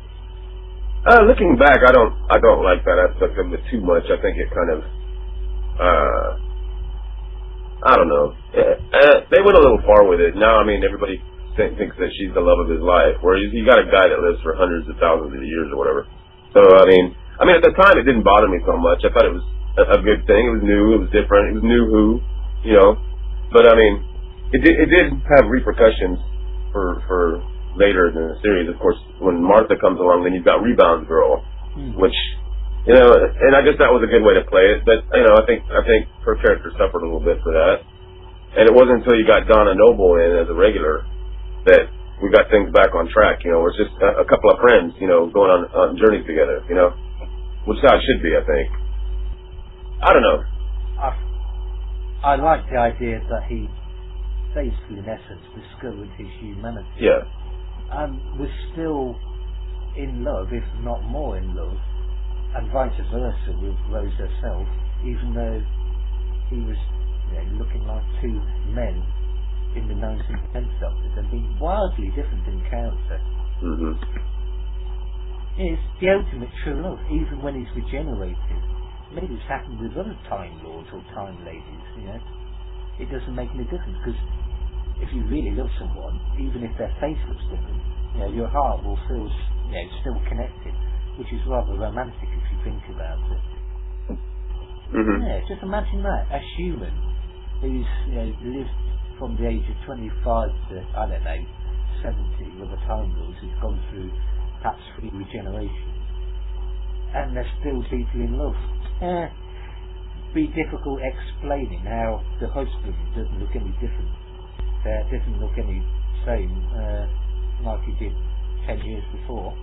Looking back, I don't like that aspect of it too much. I think it kind of, I don't know. They went a little far with it. Now, I mean, everybody thinks that she's the love of his life, whereas you got a guy that lives for hundreds of thousands of years or whatever. So, I mean, at the time, it didn't bother me so much. I thought it was a good thing. It was new. It was different. It was new who, you know. But, I mean, it did have repercussions for later in the series. Of course, when Martha comes along, then you've got Rebound Girl, which, you know, and I guess that was a good way to play it. But, you know, I think her character suffered a little bit for that. And it wasn't until you got Donna Noble in as a regular that we got things back on track. You know, it's just a couple of friends, you know, going on journeys together, you know, which is how it should be, I think. I don't know. I like the idea that he basically, in essence, discovered his humanity. Yeah. And was still in love, if not more in love, and vice versa with Rose herself, even though he was, you know, looking like two men in the 1910 Doctors and being wildly different in character. It's the ultimate true love, even when he's regenerated. Maybe it's happened with other Time Lords or Time Ladies, you know. It doesn't make any difference, because if you really love someone, even if their face looks different, you know, your heart will feel, you know, still connected, which is rather romantic if you think about it. Yeah, just imagine that, a human who's, you know, lived from the age of 25 to, I don't know, 70 with a Time Lord who's gone through perhaps 3 regenerations, and they're still deeply in love. Be difficult explaining how the husband doesn't look any different. Doesn't look any same like he did 10 years before.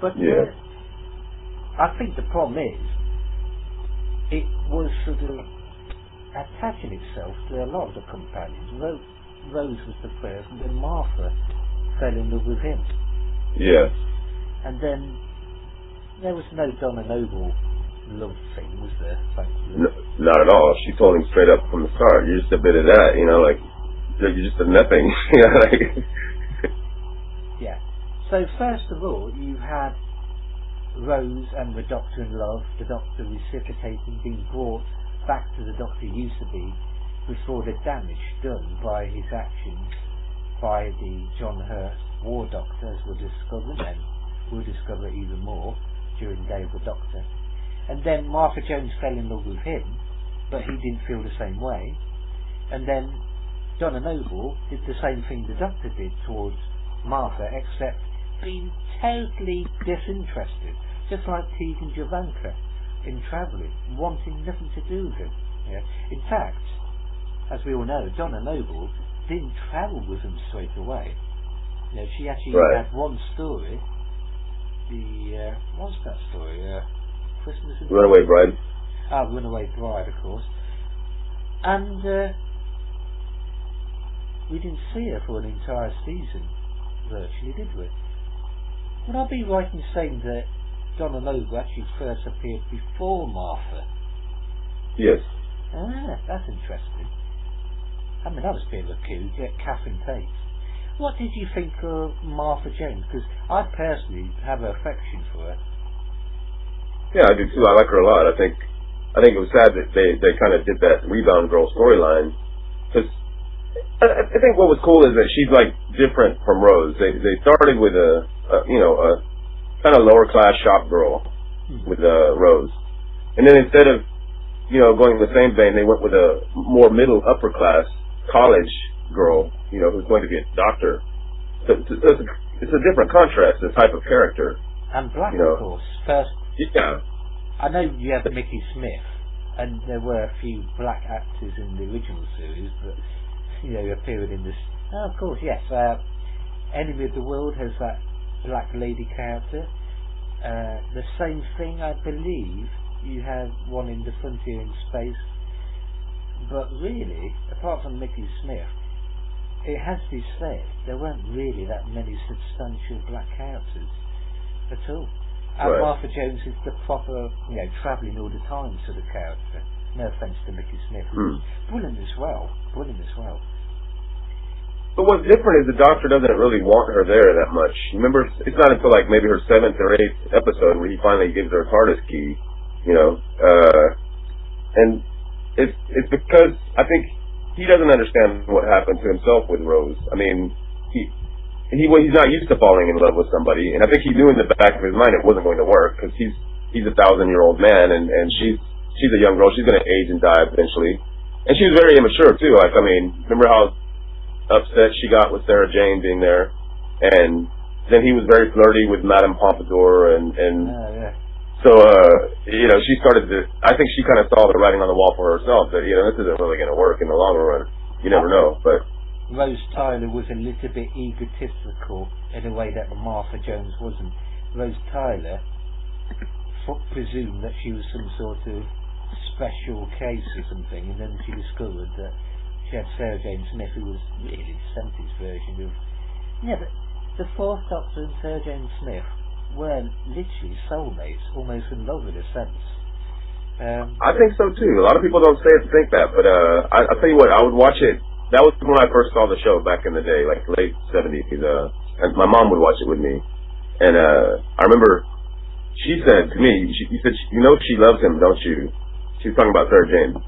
But I think the problem is it was sort of attaching itself to a lot of the companions. Rose was the first, and then Martha fell in love with him. Yeah. And then there was no Donna Noble love thing, was there? Thankfully. No, not at all. She told him straight up from the start, "You're just a bit of that," you know, like, you're just a nothing. You know, like. Yeah. So first of all, you had Rose and the Doctor in love, the Doctor reciprocating, being brought back to the Doctor he used to be before the damage done by his actions by the John Hurt War Doctor, as we'll discover, and we'll discover even more during Day of the Doctor. And then Martha Jones fell in love with him, but he didn't feel the same way. And then Donna Noble did the same thing the Doctor did towards Martha, except being totally disinterested, just like Teague and Jovanka in travelling, wanting nothing to do with him. Yeah. In fact, as we all know, Donna Noble didn't travel with him straight away. You know, she actually had one story. What's that story? Christmas in Runaway Bride. Runaway Bride, of course. And we didn't see her for an entire season, virtually, did we? Would I be right in saying that Donna Noble actually first appeared before Martha? Yes. That's interesting. I mean, that was a bit of a coup, Catherine Tate. What did you think of Martha Jones? Because I personally have an affection for her. Yeah, I do too. I like her a lot. I think it was sad that they kind of did that Rebound Girl storyline. Because I think what was cool is that she's like different from Rose. They started with a kind of lower class shop girl with Rose, and then instead of going in the same vein, they went with a more middle upper class college girl, who's going to be a doctor. So it's a different contrast, the type of character. And black, of course. First, yeah. I know you have Mickey Smith, and there were a few black actors in the original series, but appeared in this. Oh, of course, yes. Enemy of the World has that black lady character. The same thing, I believe, you have one in The Frontier in Space. But really, apart from Mickey Smith, it has to be said, there weren't really that many substantial black characters at all. And Right. Martha Jones is the proper, travelling all the time sort of character. No offence to Mickey Smith, who's brilliant as well. But what's different is the Doctor doesn't really want her there that much. Remember, it's not until like maybe her 7th or 8th episode where he finally gives her a TARDIS key, and it's because I think he doesn't understand what happened to himself with Rose. I mean, he's not used to falling in love with somebody, and I think he knew in the back of his mind it wasn't going to work because he's a 1,000-year-old man, and she's a young girl. She's going to age and die eventually, and she was very immature too. Like, I mean, remember how upset she got with Sarah Jane being there, and then he was very flirty with Madame Pompadour, and so she started to. I think she kind of saw the writing on the wall for herself that this isn't really going to work in the long run. You never know, but. Rose Tyler was a little bit egotistical in a way that Martha Jones wasn't. Rose Tyler presumed that she was some sort of special case or something, and then she discovered that she had Sarah Jane Smith, who was really the 70s version of. Yeah, but the Fourth Doctor and Sarah Jane Smith were literally soulmates, almost in love in a sense. I think so too. A lot of people don't say it to think that, but I'll tell you what, I would watch it. That was when I first saw the show back in the day, like late 70s. And my mom would watch it with me. And I remember she said to me, she said, she loves him, don't you? She was talking about Sarah Jane.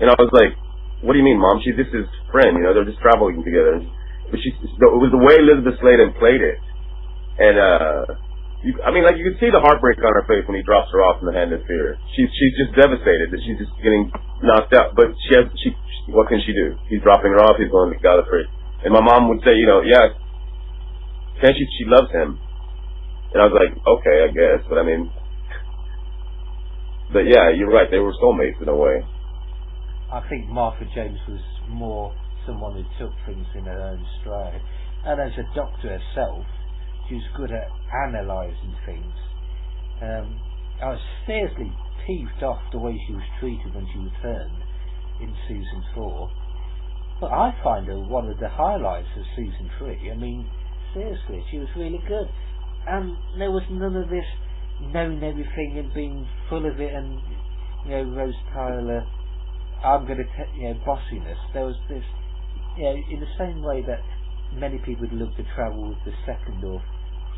And I was like, what do you mean, Mom? She's just his friend, they're just traveling together. But it was the way Elizabeth Sladen played it. And, you could see the heartbreak on her face when he drops her off in the Hand of Fear. She's just devastated that she's just getting knocked out. But what can she do? He's dropping her off. He's going to Gallifrey. And my mom would say, yeah, she loves him. And I was like, okay, I guess. But yeah, you're right. They were soulmates in a way. I think Martha Jones was more someone who took things in her own stride. And as a doctor herself, she was good at analysing things. I was seriously peeved off the way she was treated when she returned in season 4, but I find her one of the highlights of season 3. I mean, seriously, she was really good, and there was none of this knowing everything and being full of it, and Rose Tyler, I'm going to bossiness. There was this in the same way that many people would love to travel with the second or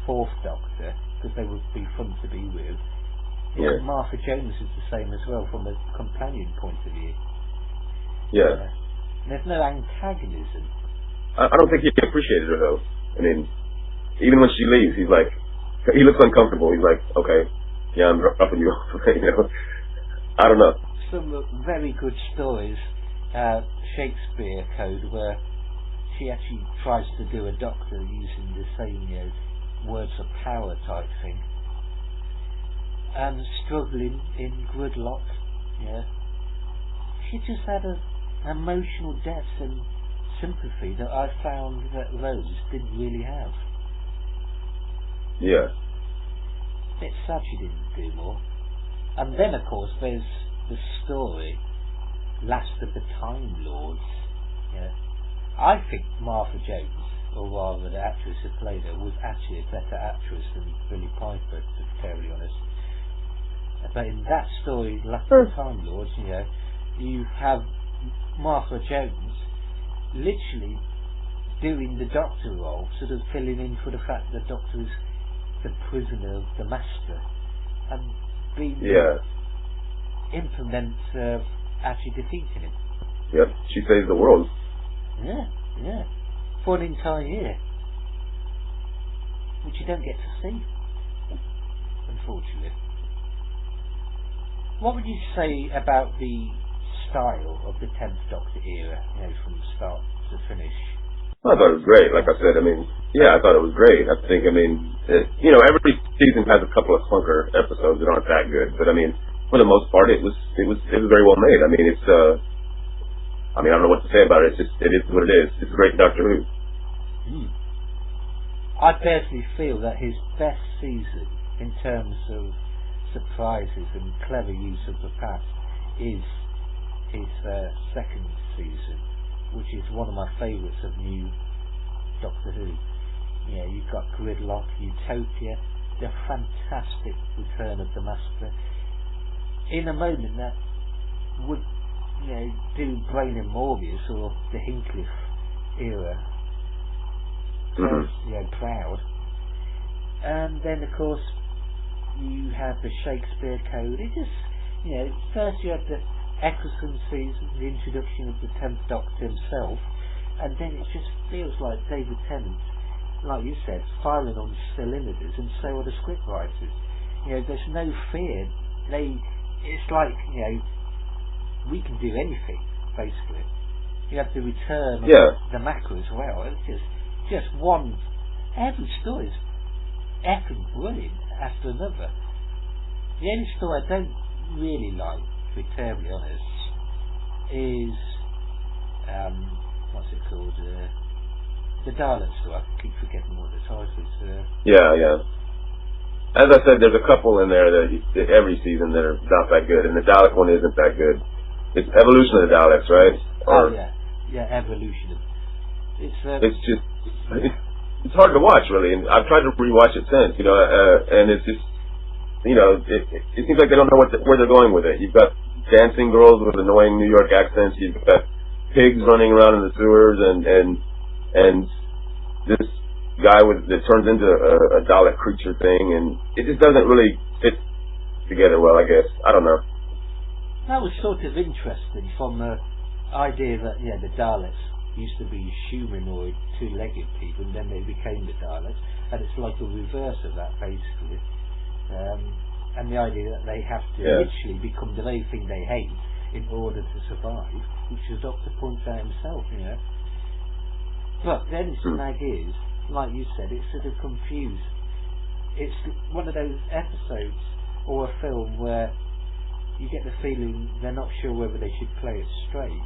fourth Doctor because they would be fun to be with. Yeah. Martha Jones is the same as well from a companion point of view. Yeah. There's no antagonism. I don't think he appreciated her though. I mean, even when she leaves, he's like, he looks uncomfortable. He's like, okay, yeah, I'm dropping you off. You know, I don't know. Some very good stories, Shakespeare Code, where she actually tries to do a Doctor using the same words of power type thing, and struggling in gridlock. Yeah, she just had an emotional depth and sympathy that I found that Rose didn't really have. Yeah. It's sad she didn't do more. And then, of course, there's the story, Last of the Time Lords. Yeah. I think Martha Jones, or rather the actress who played her, was actually a better actress than Billie Piper, to be terribly honest. But in that story, Last of the Time Lords, you have Martha Jones literally doing the Doctor role, sort of filling in for the fact that the Doctor is the prisoner of the Master, and being the implement of actually defeating him. Yep, she saves the world. Yeah. For an entire year. Which you don't get to see, unfortunately. What would you say about the style of the 10th Doctor era, from start to finish? I thought it was great. Like I said, I thought it was great. I think, every season has a couple of clunker episodes that aren't that good, but for the most part, it was very well made. I don't know what to say about it. It is what it is. It's a great Doctor Who. I personally feel that his best season, in terms of surprises and clever use of the past, is his second season, which is one of my favourites of new Doctor Who. You've got Gridlock, Utopia, the fantastic return of the Master, in a moment that would, do Brain and Morbius or the Hinchcliffe era. Proud. And then, of course, you have the Shakespeare Code. It just, first you have the Eccelson season, the introduction of the 10th Doctor himself, and then it just feels like David Tennant, like you said, firing on cylinders, and so are the scriptwriters. There's no fear. It's like, we can do anything, basically. You have the return of the Macra as well. It's just one. Every story is effing brilliant after another. The only story I don't really like, to be terribly honest, is what's it called? The Dalek story. I keep forgetting what the title is. Yeah. As I said, there's a couple in there that every season that are not that good, and the Dalek one isn't that good. It's Evolution of the Daleks, right? Evolution. It's just it's hard to watch, really, and I've tried to rewatch it since, and it's just, it seems like they don't know where they're going with it. You've got dancing girls with annoying New York accents. You've got pigs running around in the sewers, and this guy that turns into a Dalek creature thing, and it just doesn't really fit together well, I guess. I don't know. That was sort of interesting from the idea that the Daleks used to be humanoid, two-legged people, and then they became the Daleks, and it's like a reverse of that, basically. And the idea that they have to literally become the very thing they hate in order to survive, which the Doctor points out himself, But then some ideas, like you said, it's sort of confused. It's one of those episodes or a film where you get the feeling they're not sure whether they should play it straight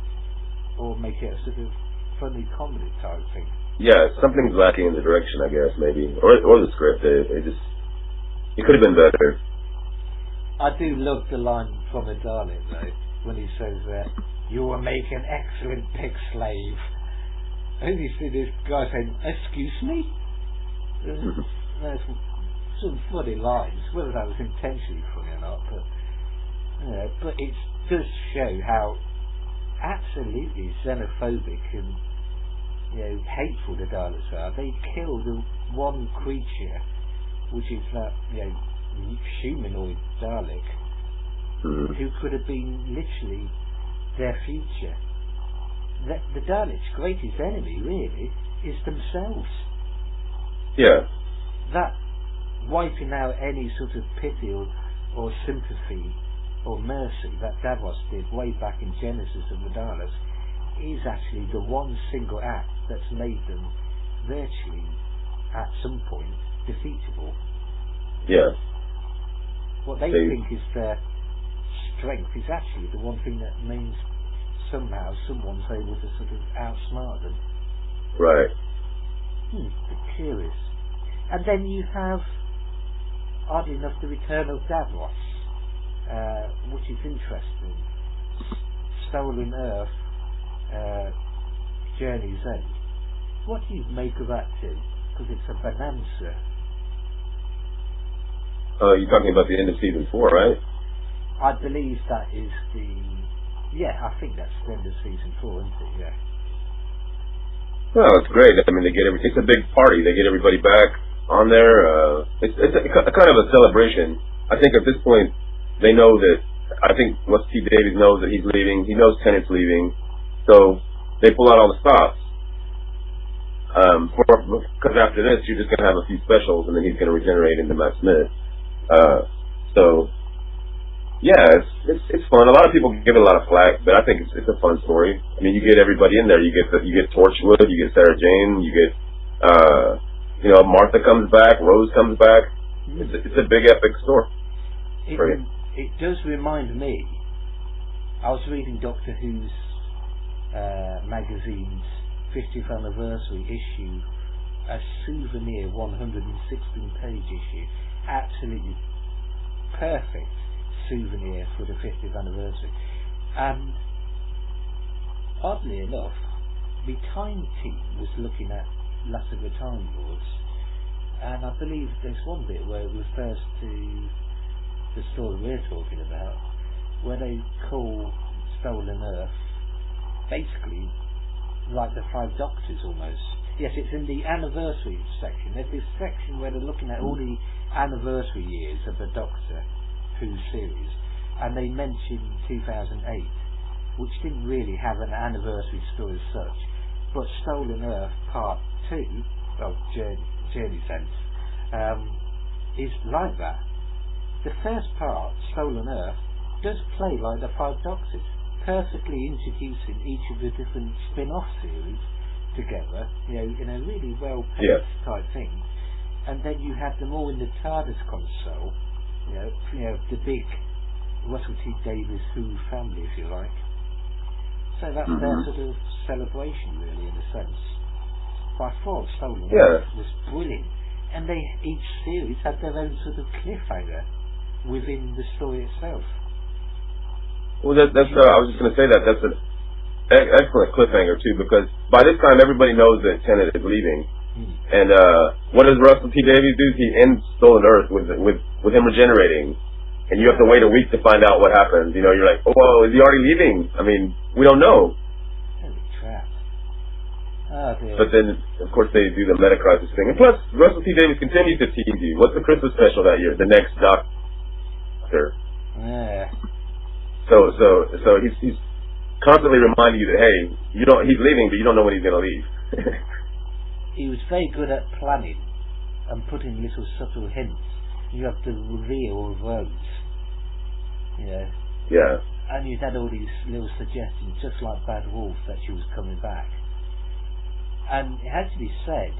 or make it a sort of funny comedy type thing. Yeah, something's lacking in the direction, I guess, maybe, or the script. It could have been better. I do love the line from the Dalek though, when he says, "You will make an excellent pig slave." And you see this guy saying, "Excuse me?" There's some funny lines, whether that was intentionally funny or not, but it does show how absolutely xenophobic and hateful the Daleks are. They kill the one creature, which is that humanoid Dalek, who could have been literally their future. The Daleks' greatest enemy, really, is themselves. Yeah. That wiping out any sort of pity or sympathy or mercy that Davos did way back in Genesis of the Daleks is actually the one single act that's made them virtually, at some point, defeatable. Yeah. What they think is their strength is actually the one thing that means somehow someone's able to sort of outsmart them. Right. Curious. And then you have, oddly enough, the return of Davos, which is interesting. Stolen Earth, Journey's End. What do you make of that, Tim? Because it's a bonanza. You're talking about the end of season 4, right? I believe that is I think that's the end of season 4, isn't it? Yeah. Well, it's great. I mean, it's a big party. They get everybody back on there. It's a kind of a celebration. I think at this point, they know that, I think Russell T Davies knows that he's leaving. He knows Tennant's leaving. So they pull out all the stops. Because after this, you're just going to have a few specials, and then he's going to regenerate into Matt Smith. It's fun. A lot of people give it a lot of flack, but I think it's a fun story. I mean, you get everybody in there. You get Torchwood, you get Sarah Jane, you get Martha comes back, Rose comes back. It's a big epic story. It does remind me. I was reading Doctor Who's magazine's 50th anniversary issue, a souvenir 116-page issue, absolutely perfect souvenir for the 50th anniversary. And oddly enough, the Time team was looking at Last of the Time Lords, and I believe there's one bit where it refers to the story we're talking about, where they call Stolen Earth basically like the Five Doctors almost. Yes, it's in the anniversary section. There's this section where they're looking at all the anniversary years of the Doctor Who series, and they mentioned 2008, which didn't really have an anniversary story as such, but Stolen Earth Part 2 of Journey's End is like that. The first part, Stolen Earth, does play like the Five Doctors, perfectly introducing each of the different spin-off series together, in a really well-paced type thing. And then you have them all in the TARDIS console, the big Russell T Davies Who family, if you like. So that's their sort of celebration, really, in a sense. By far, Stolen Earth was brilliant, and each series had their own sort of cliffhanger within the story itself. Well, I was just going to say that's an excellent cliffhanger too, because by this time everybody knows that Tennant is leaving. And what does Russell T Davies do? He ends Stolen Earth with him regenerating, and you have to wait a week to find out what happens. You're like, oh, is he already leaving? I mean, we don't know. Holy crap! Oh, dear. But then, of course, they do the meta-crisis thing, and plus Russell T Davies continues to tease you. What's the Christmas special that year? The next Doctor. Yeah. So he's constantly reminding you that, hey, he's leaving, but you don't know when he's going to leave. He was very good at planning and putting little subtle hints. You have the reveal of Rose. Yeah. And you had all these little suggestions, just like Bad Wolf, that she was coming back. And it has to be said,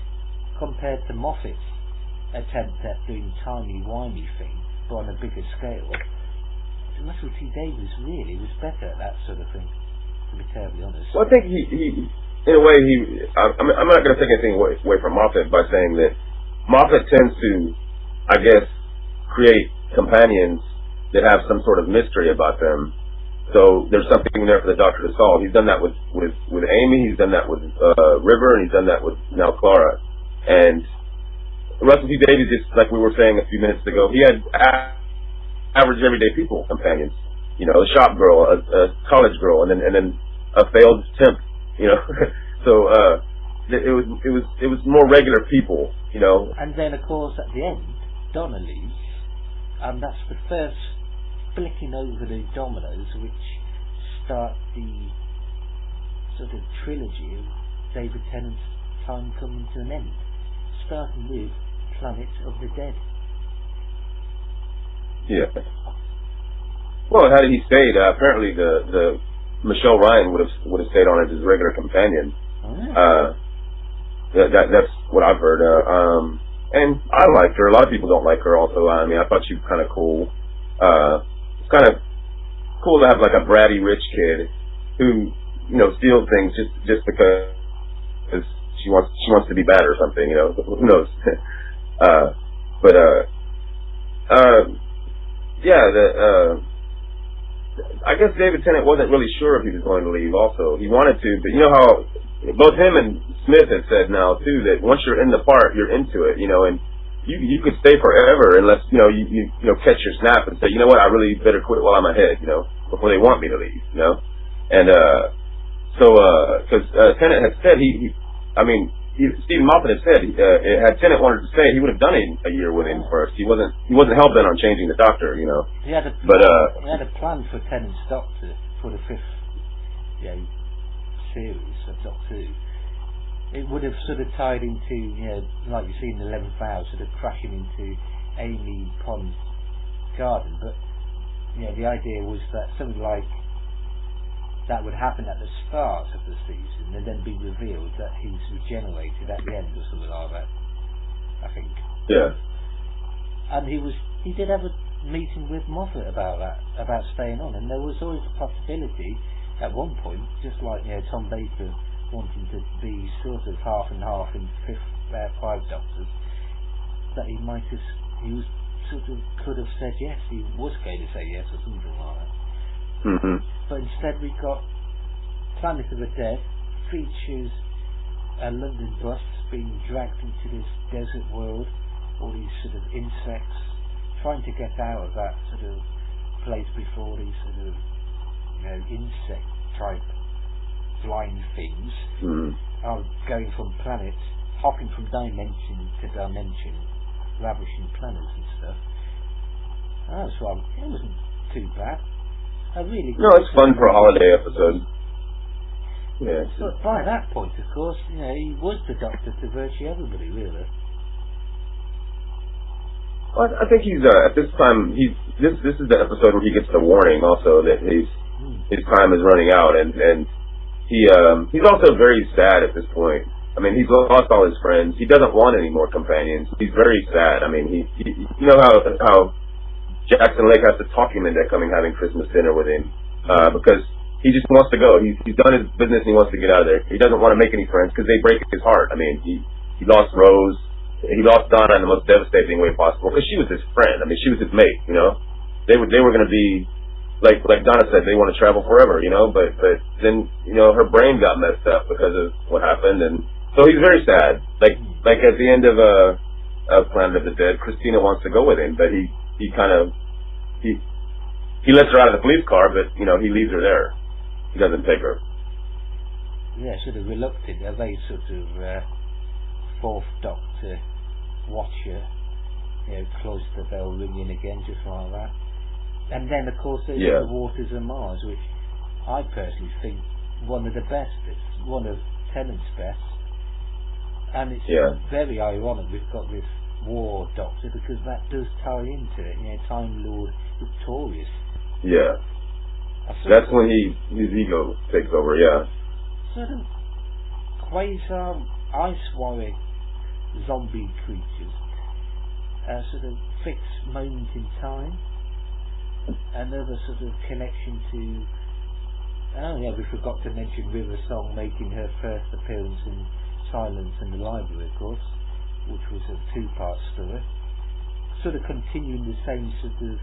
compared to Moffat's attempt at doing timey-wimey thing, but on a bigger scale, Russell T Davies really was better at that sort of thing, to be terribly honest. Well, I think he in a way, I'm not going to take anything away from Moffat by saying that Moffat tends to, I guess, create companions that have some sort of mystery about them. So there's something there for the Doctor to solve. He's done that with Amy, he's done that with River, and he's done that with now Clara. And Russell T Davies, just like we were saying a few minutes ago, he had average everyday people companions. A shop girl, a college girl, and then a failed temp. So it was more regular people, you know. And then, of course, at the end, Donna leaves, and that's the first flicking over the dominoes which start the sort of trilogy of David Tennant's time coming to an end, starting with Planet of the Dead. Yeah. Well, had he stayed, apparently the Michelle Ryan would have stayed on as his regular companion. Oh. That's what I've heard. And I liked her. A lot of people don't like her. Also, I mean, I thought she was kind of cool. It's kind of cool to have like a bratty rich kid who, you know, steals things just because she wants to be bad or something. You know, who knows? Yeah. I guess David Tennant wasn't really sure if he was going to leave. Also, he wanted to, but you know how both him and Smith have said now too that once you're in the part, you're into it. You know, and you could stay forever unless you catch your snap and say, you know what, I really better quit while I'm ahead. You know, before they want me to leave. You know, and because Tennant had said Stephen Moffat had said had Tennant wanted to stay, he would have done a year with him first. He wasn't hell bent on changing the Doctor, you know. He had a plan for Tennant's Doctor for the fifth series of Doctor Who. It would have sort of tied into, like you see in the 11th Hour, sort of crashing into Amy Pond's garden. But the idea was that something like that would happen at the start of the season and then be revealed that he's regenerated at the end or something like that, I think. Yeah. And he did have a meeting with Moffat about that, about staying on, and there was always a possibility at one point, just like Tom Baker wanting to be sort of half and half in five Doctors, that he could have said yes, he was going to say yes or something like that. Mm-hmm. But instead we got Planet of the Dead, features a London bus being dragged into this desert world, all these sort of insects, trying to get out of that sort of place before these sort of insect type flying things are going from planets, hopping from dimension to dimension, ravishing planets and stuff. It wasn't too bad. It's fun for a holiday episode. Yeah. But by that point, of course, he was the Doctor to virtually everybody, really. Well, I think he's at this time. This is the episode where he gets the warning, also that his time is running out, and he's also very sad at this point. I mean, he's lost all his friends. He doesn't want any more companions. He's very sad. I mean, he you know how Jackson Lake has to talk him into coming having Christmas dinner with him because he just wants to go. He's done his business and he wants to get out of there. He doesn't want to make any friends because they break his heart. I mean, he lost Rose. He lost Donna in the most devastating way possible because she was his friend. I mean, she was his mate. You know, they were going to be like Donna said, they want to travel forever. You know, but then her brain got messed up because of what happened, and so he's very sad. Like at the end of Planet of the Dead, Christina wants to go with him, but he lets her out of the police car, but he leaves her there. He doesn't take her. Yeah, sort of reluctant. A very sort of fourth Doctor watcher, cloister bell ringing again, just like that. And then, of course, there's The Waters of Mars, which I personally think one of the best. It's one of Tennant's best, and it's very ironic. We've got this War Doctor because that does tie into it. Time Lord Victorious. Yeah. That's when his ego takes over. Yeah. Sort of quasar ice warrior zombie creatures. Sort of fixed moment in time. Another sort of connection to. We forgot to mention River Song making her first appearance in Silence in the Library, of course, which was a two-part story, sort of continuing the same sort of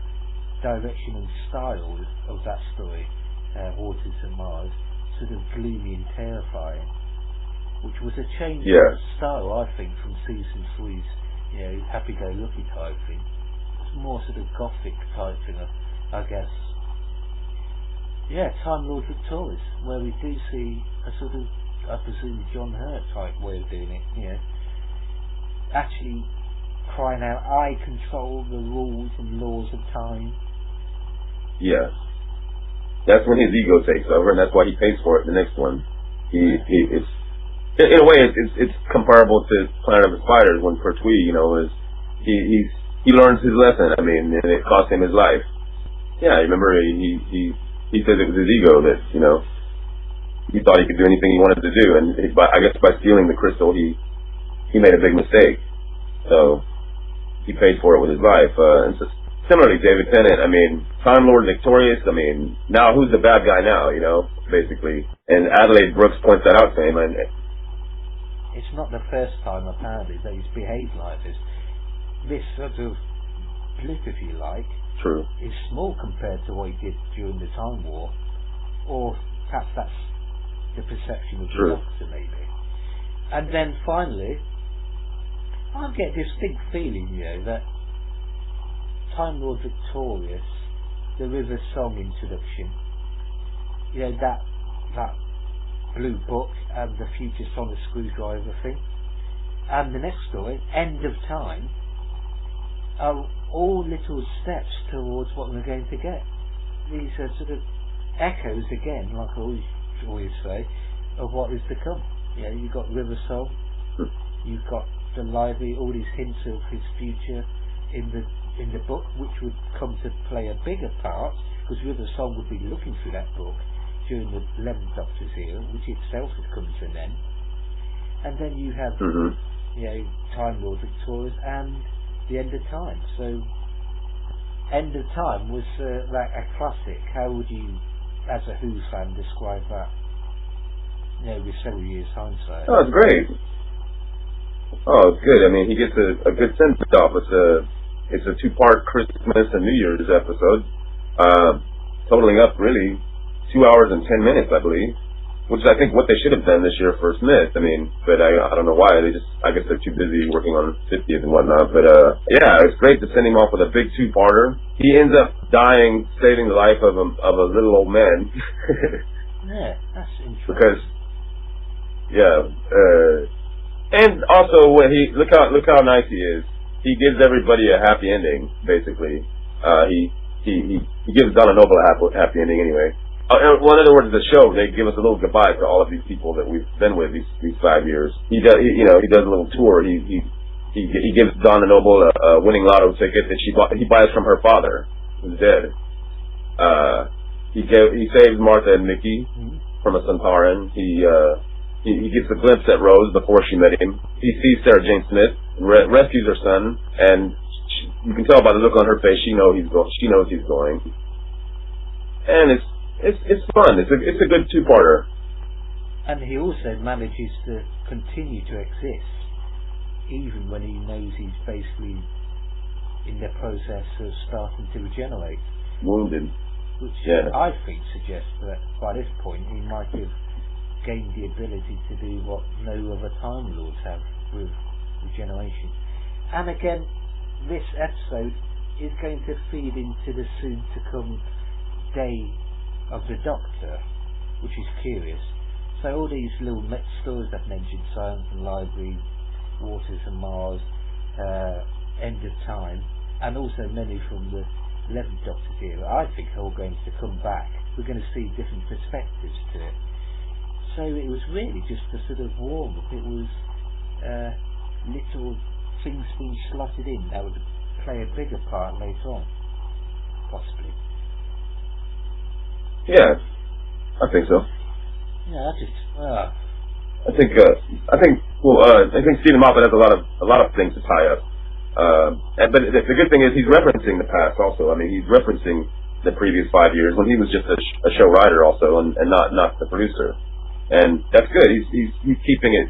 direction and style of that story, Waters of Mars, sort of gloomy and terrifying, which was a change of style, I think, from season 3's, happy-go-lucky type thing. It's more sort of gothic type thing, I guess. Yeah, Time Lord Victorious, where we do see a sort of I presume, John Hurt type way of doing it, you know. Actually crying out, I control the rules and laws of time. Yeah. That's when his ego takes over, and that's why he pays for it in the next one. It's in a way it's comparable to Planet of the Spiders when Pertwee, you know, he learns his lesson. I mean, and it cost him his life. Yeah, I remember he says it was his ego that, you know, he thought he could do anything he wanted to do, and I guess by stealing the crystal, he made a big mistake. So he paid for it with his life. And so, similarly, David Tennant, I mean, Time Lord victorious. I mean, now who's the bad guy now? You know, basically. And Adelaide Brooks points that out to him. And it's not the first time apparently that he's behaved like this. This sort of blip, if you like, true, is small compared to what he did during the Time War, or perhaps that's the perception of the Doctor, maybe. And then finally, I get this big feeling, you know, that Time Lord victorious, the River Song introduction, you know, that blue book and the future sonic screwdriver thing, and the next story, End of Time, are all little steps towards what we're going to get. These are sort of echoes again, like I always say, of what is to come. You know, you've got River Song, you've got the library, all these hints of his future in the book, which would come to play a bigger part, because River Song would be looking through that book during the 11th Doctor's era, which itself had come to an end. And then you have, you know, Time Lord victorious and the End of Time. So, End of Time was like a classic. How would you, as a Who fan, describe that? You know, with several years hindsight. Oh, it's great. Oh, it's good. I mean, he gets a good sense off. It's a 2-part Christmas and New Year's episode, totaling up really 2 hours and 10 minutes, I believe, which is, I think, what they should have done this year for Smith. I mean, but I don't know why. I guess they're too busy working on 50th and whatnot. But yeah, it's great to send him off with a big 2-parter. He ends up dying, saving the life of a little old man. Yeah, that's interesting. Because, yeah, and also when look how nice he is. He gives everybody a happy ending, basically. He gives Donna Noble a happy ending anyway. Well, in other words, the show, they give us a little goodbye to all of these people that we've been with these 5 years. He does a little tour. He gives Donna Noble a winning lotto ticket that he buys from her father, who's dead. He saves Martha and Mickey from a Centauran. He gets a glimpse at Rose before she met him. He sees Sarah Jane Smith, rescues her son, and you can tell by the look on her face she knows he's going. And it's fun. It's a good 2-parter. And he also manages to continue to exist, even when he knows he's basically in the process of starting to regenerate. Wounded. Which yeah. I think suggests that by this point he might have gained the ability to do what no other Time Lords have with regeneration. And again, this episode is going to feed into the soon to come day of the Doctor, which is curious. So all these little stories I've mentioned, Science and Library, Waters and Mars, End of Time, and also many from the 11th Doctor's era, I think are all going to come back. We're going to see different perspectives to it. So it was really just a sort of warm up. It was little things being slotted in that would play a bigger part later on, possibly. Yeah, I think so. Yeah, I think Stephen Moffat has a lot of things to tie up. But the good thing is he's referencing the past also. I mean, he's referencing the previous 5 years when he was just a show writer also, and not the producer. And that's good. He's keeping it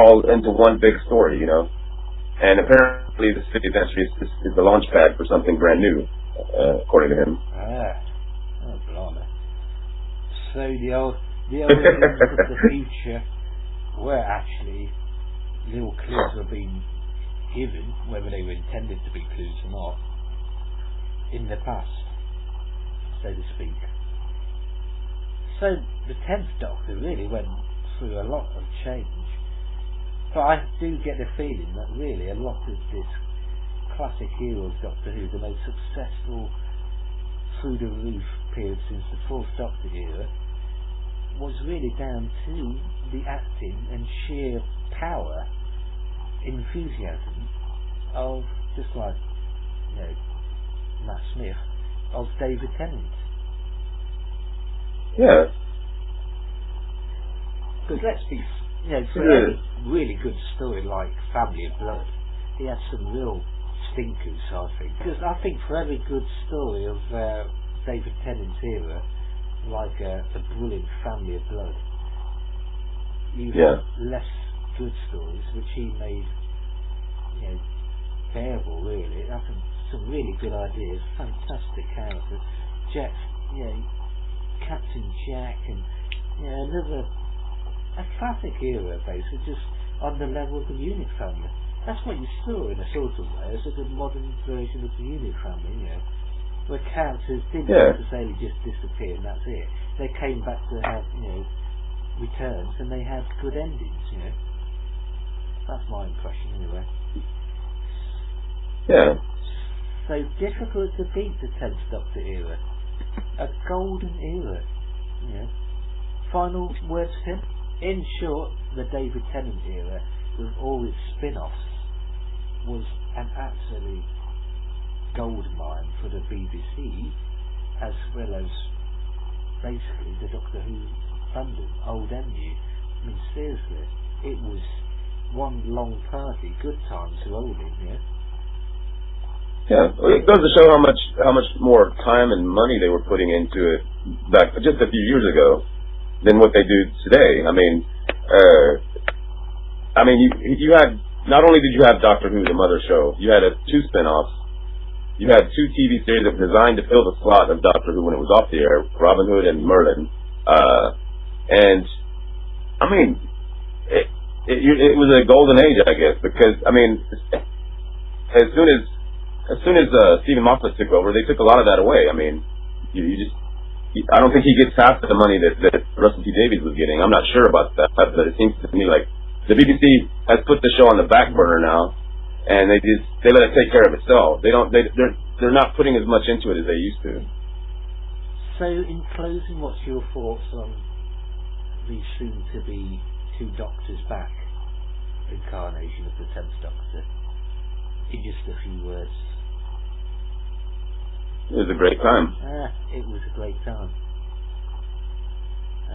all into one big story, you know. And apparently, this 50th century is the launch pad for something brand new, according to him. Oh, blimey. So the old things of the future were actually little clues were being given, whether they were intended to be clues or not, in the past, so to speak. So the 10th Doctor really went through a lot of change. But I do get the feeling that really a lot of this classic era of Doctor Who, the most successful through the roof period since the Fourth Doctor era, was really down to the acting and sheer power, enthusiasm of, just like, you know, Matt Smith, of David Tennant. Yeah. Because let's be, you know, for a really good story like Family of Blood, he had some real stinkers, I think. Because I think for every good story of David Tennant's era, like the brilliant Family of Blood, you have less good stories, which he made, you know, bearable, really. I think some really good ideas, fantastic characters. Jack, you know, Captain Jack, and, you know, a classic era, basically, just on the level of the Unit family. That's what you saw in a sort of way, as a modern version of the Unit family, you know, where characters didn't necessarily just disappear and that's it. They came back to have, you know, returns, and they had good endings, you know. That's my impression, anyway. Yeah. So difficult to beat the 10th Doctor era. A golden era, you know. Final words for him? In short, the David Tennant era, with all its spin-offs, was an absolute gold mine for the BBC, as well as basically the Doctor Who fandom, old and new. I mean, seriously, it was one long party, good times rolling, yeah. Yeah, well, it goes to show how much more time and money they were putting into it back just a few years ago than what they do today. I mean, you had, not only did you have Doctor Who, the mother show, you had 2 spin-offs, you had 2 TV series that were designed to fill the slot of Doctor Who when it was off the air, Robin Hood and Merlin, and I mean, it was a golden age, I guess, because I mean, as soon as Stephen Moffat took over, they took a lot of that away. I mean, I don't think he gets half of the money that Russell T Davies was getting. I'm not sure about that, but it seems to me like the BBC has put the show on the back burner now, and they let it take care of itself. They're not putting as much into it as they used to. So, in closing, what's your thoughts on the soon-to-be 2 Doctors back incarnation of the 10th Doctor? In just a few words. It was a great time. It was a great time.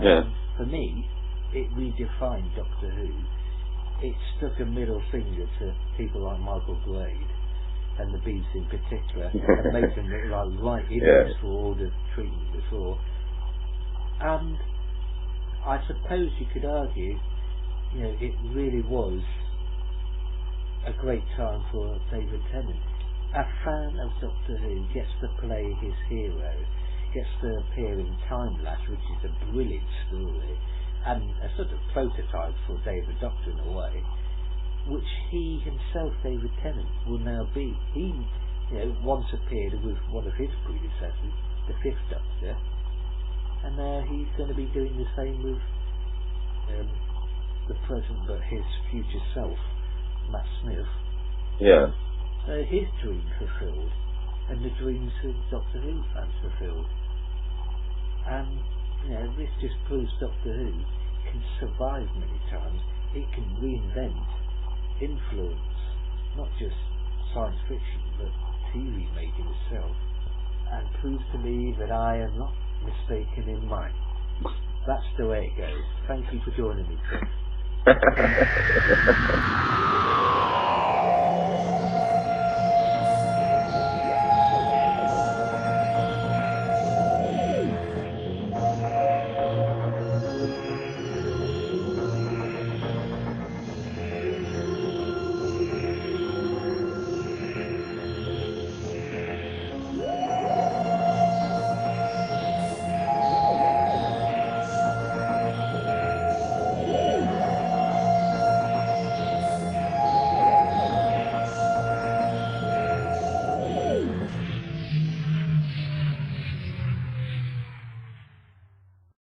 Yeah. For me, it redefined Doctor Who. It stuck a middle finger to people like Michael Grade and the Beats in particular, and made them look like right idiots for all the treatment before. And I suppose you could argue, you know, it really was a great time for David Tennant. A fan of Doctor Who gets to play his hero, gets to appear in Timelord, which is a brilliant story, and a sort of prototype for David Doctor in a way, which he himself, David Tennant, will now be. He, you know, once appeared with one of his predecessors, the 5th Doctor, and now he's going to be doing the same with the present but his future self, Matt Smith. Yeah. So his dream fulfilled, and the dreams of Doctor Who fans fulfilled. And, you know, this just proves Doctor Who can survive many times. It can reinvent, influence, not just science fiction, but TV making itself, and proves to me that I am not mistaken in mine. That's the way it goes. Thank you for joining me, Chris.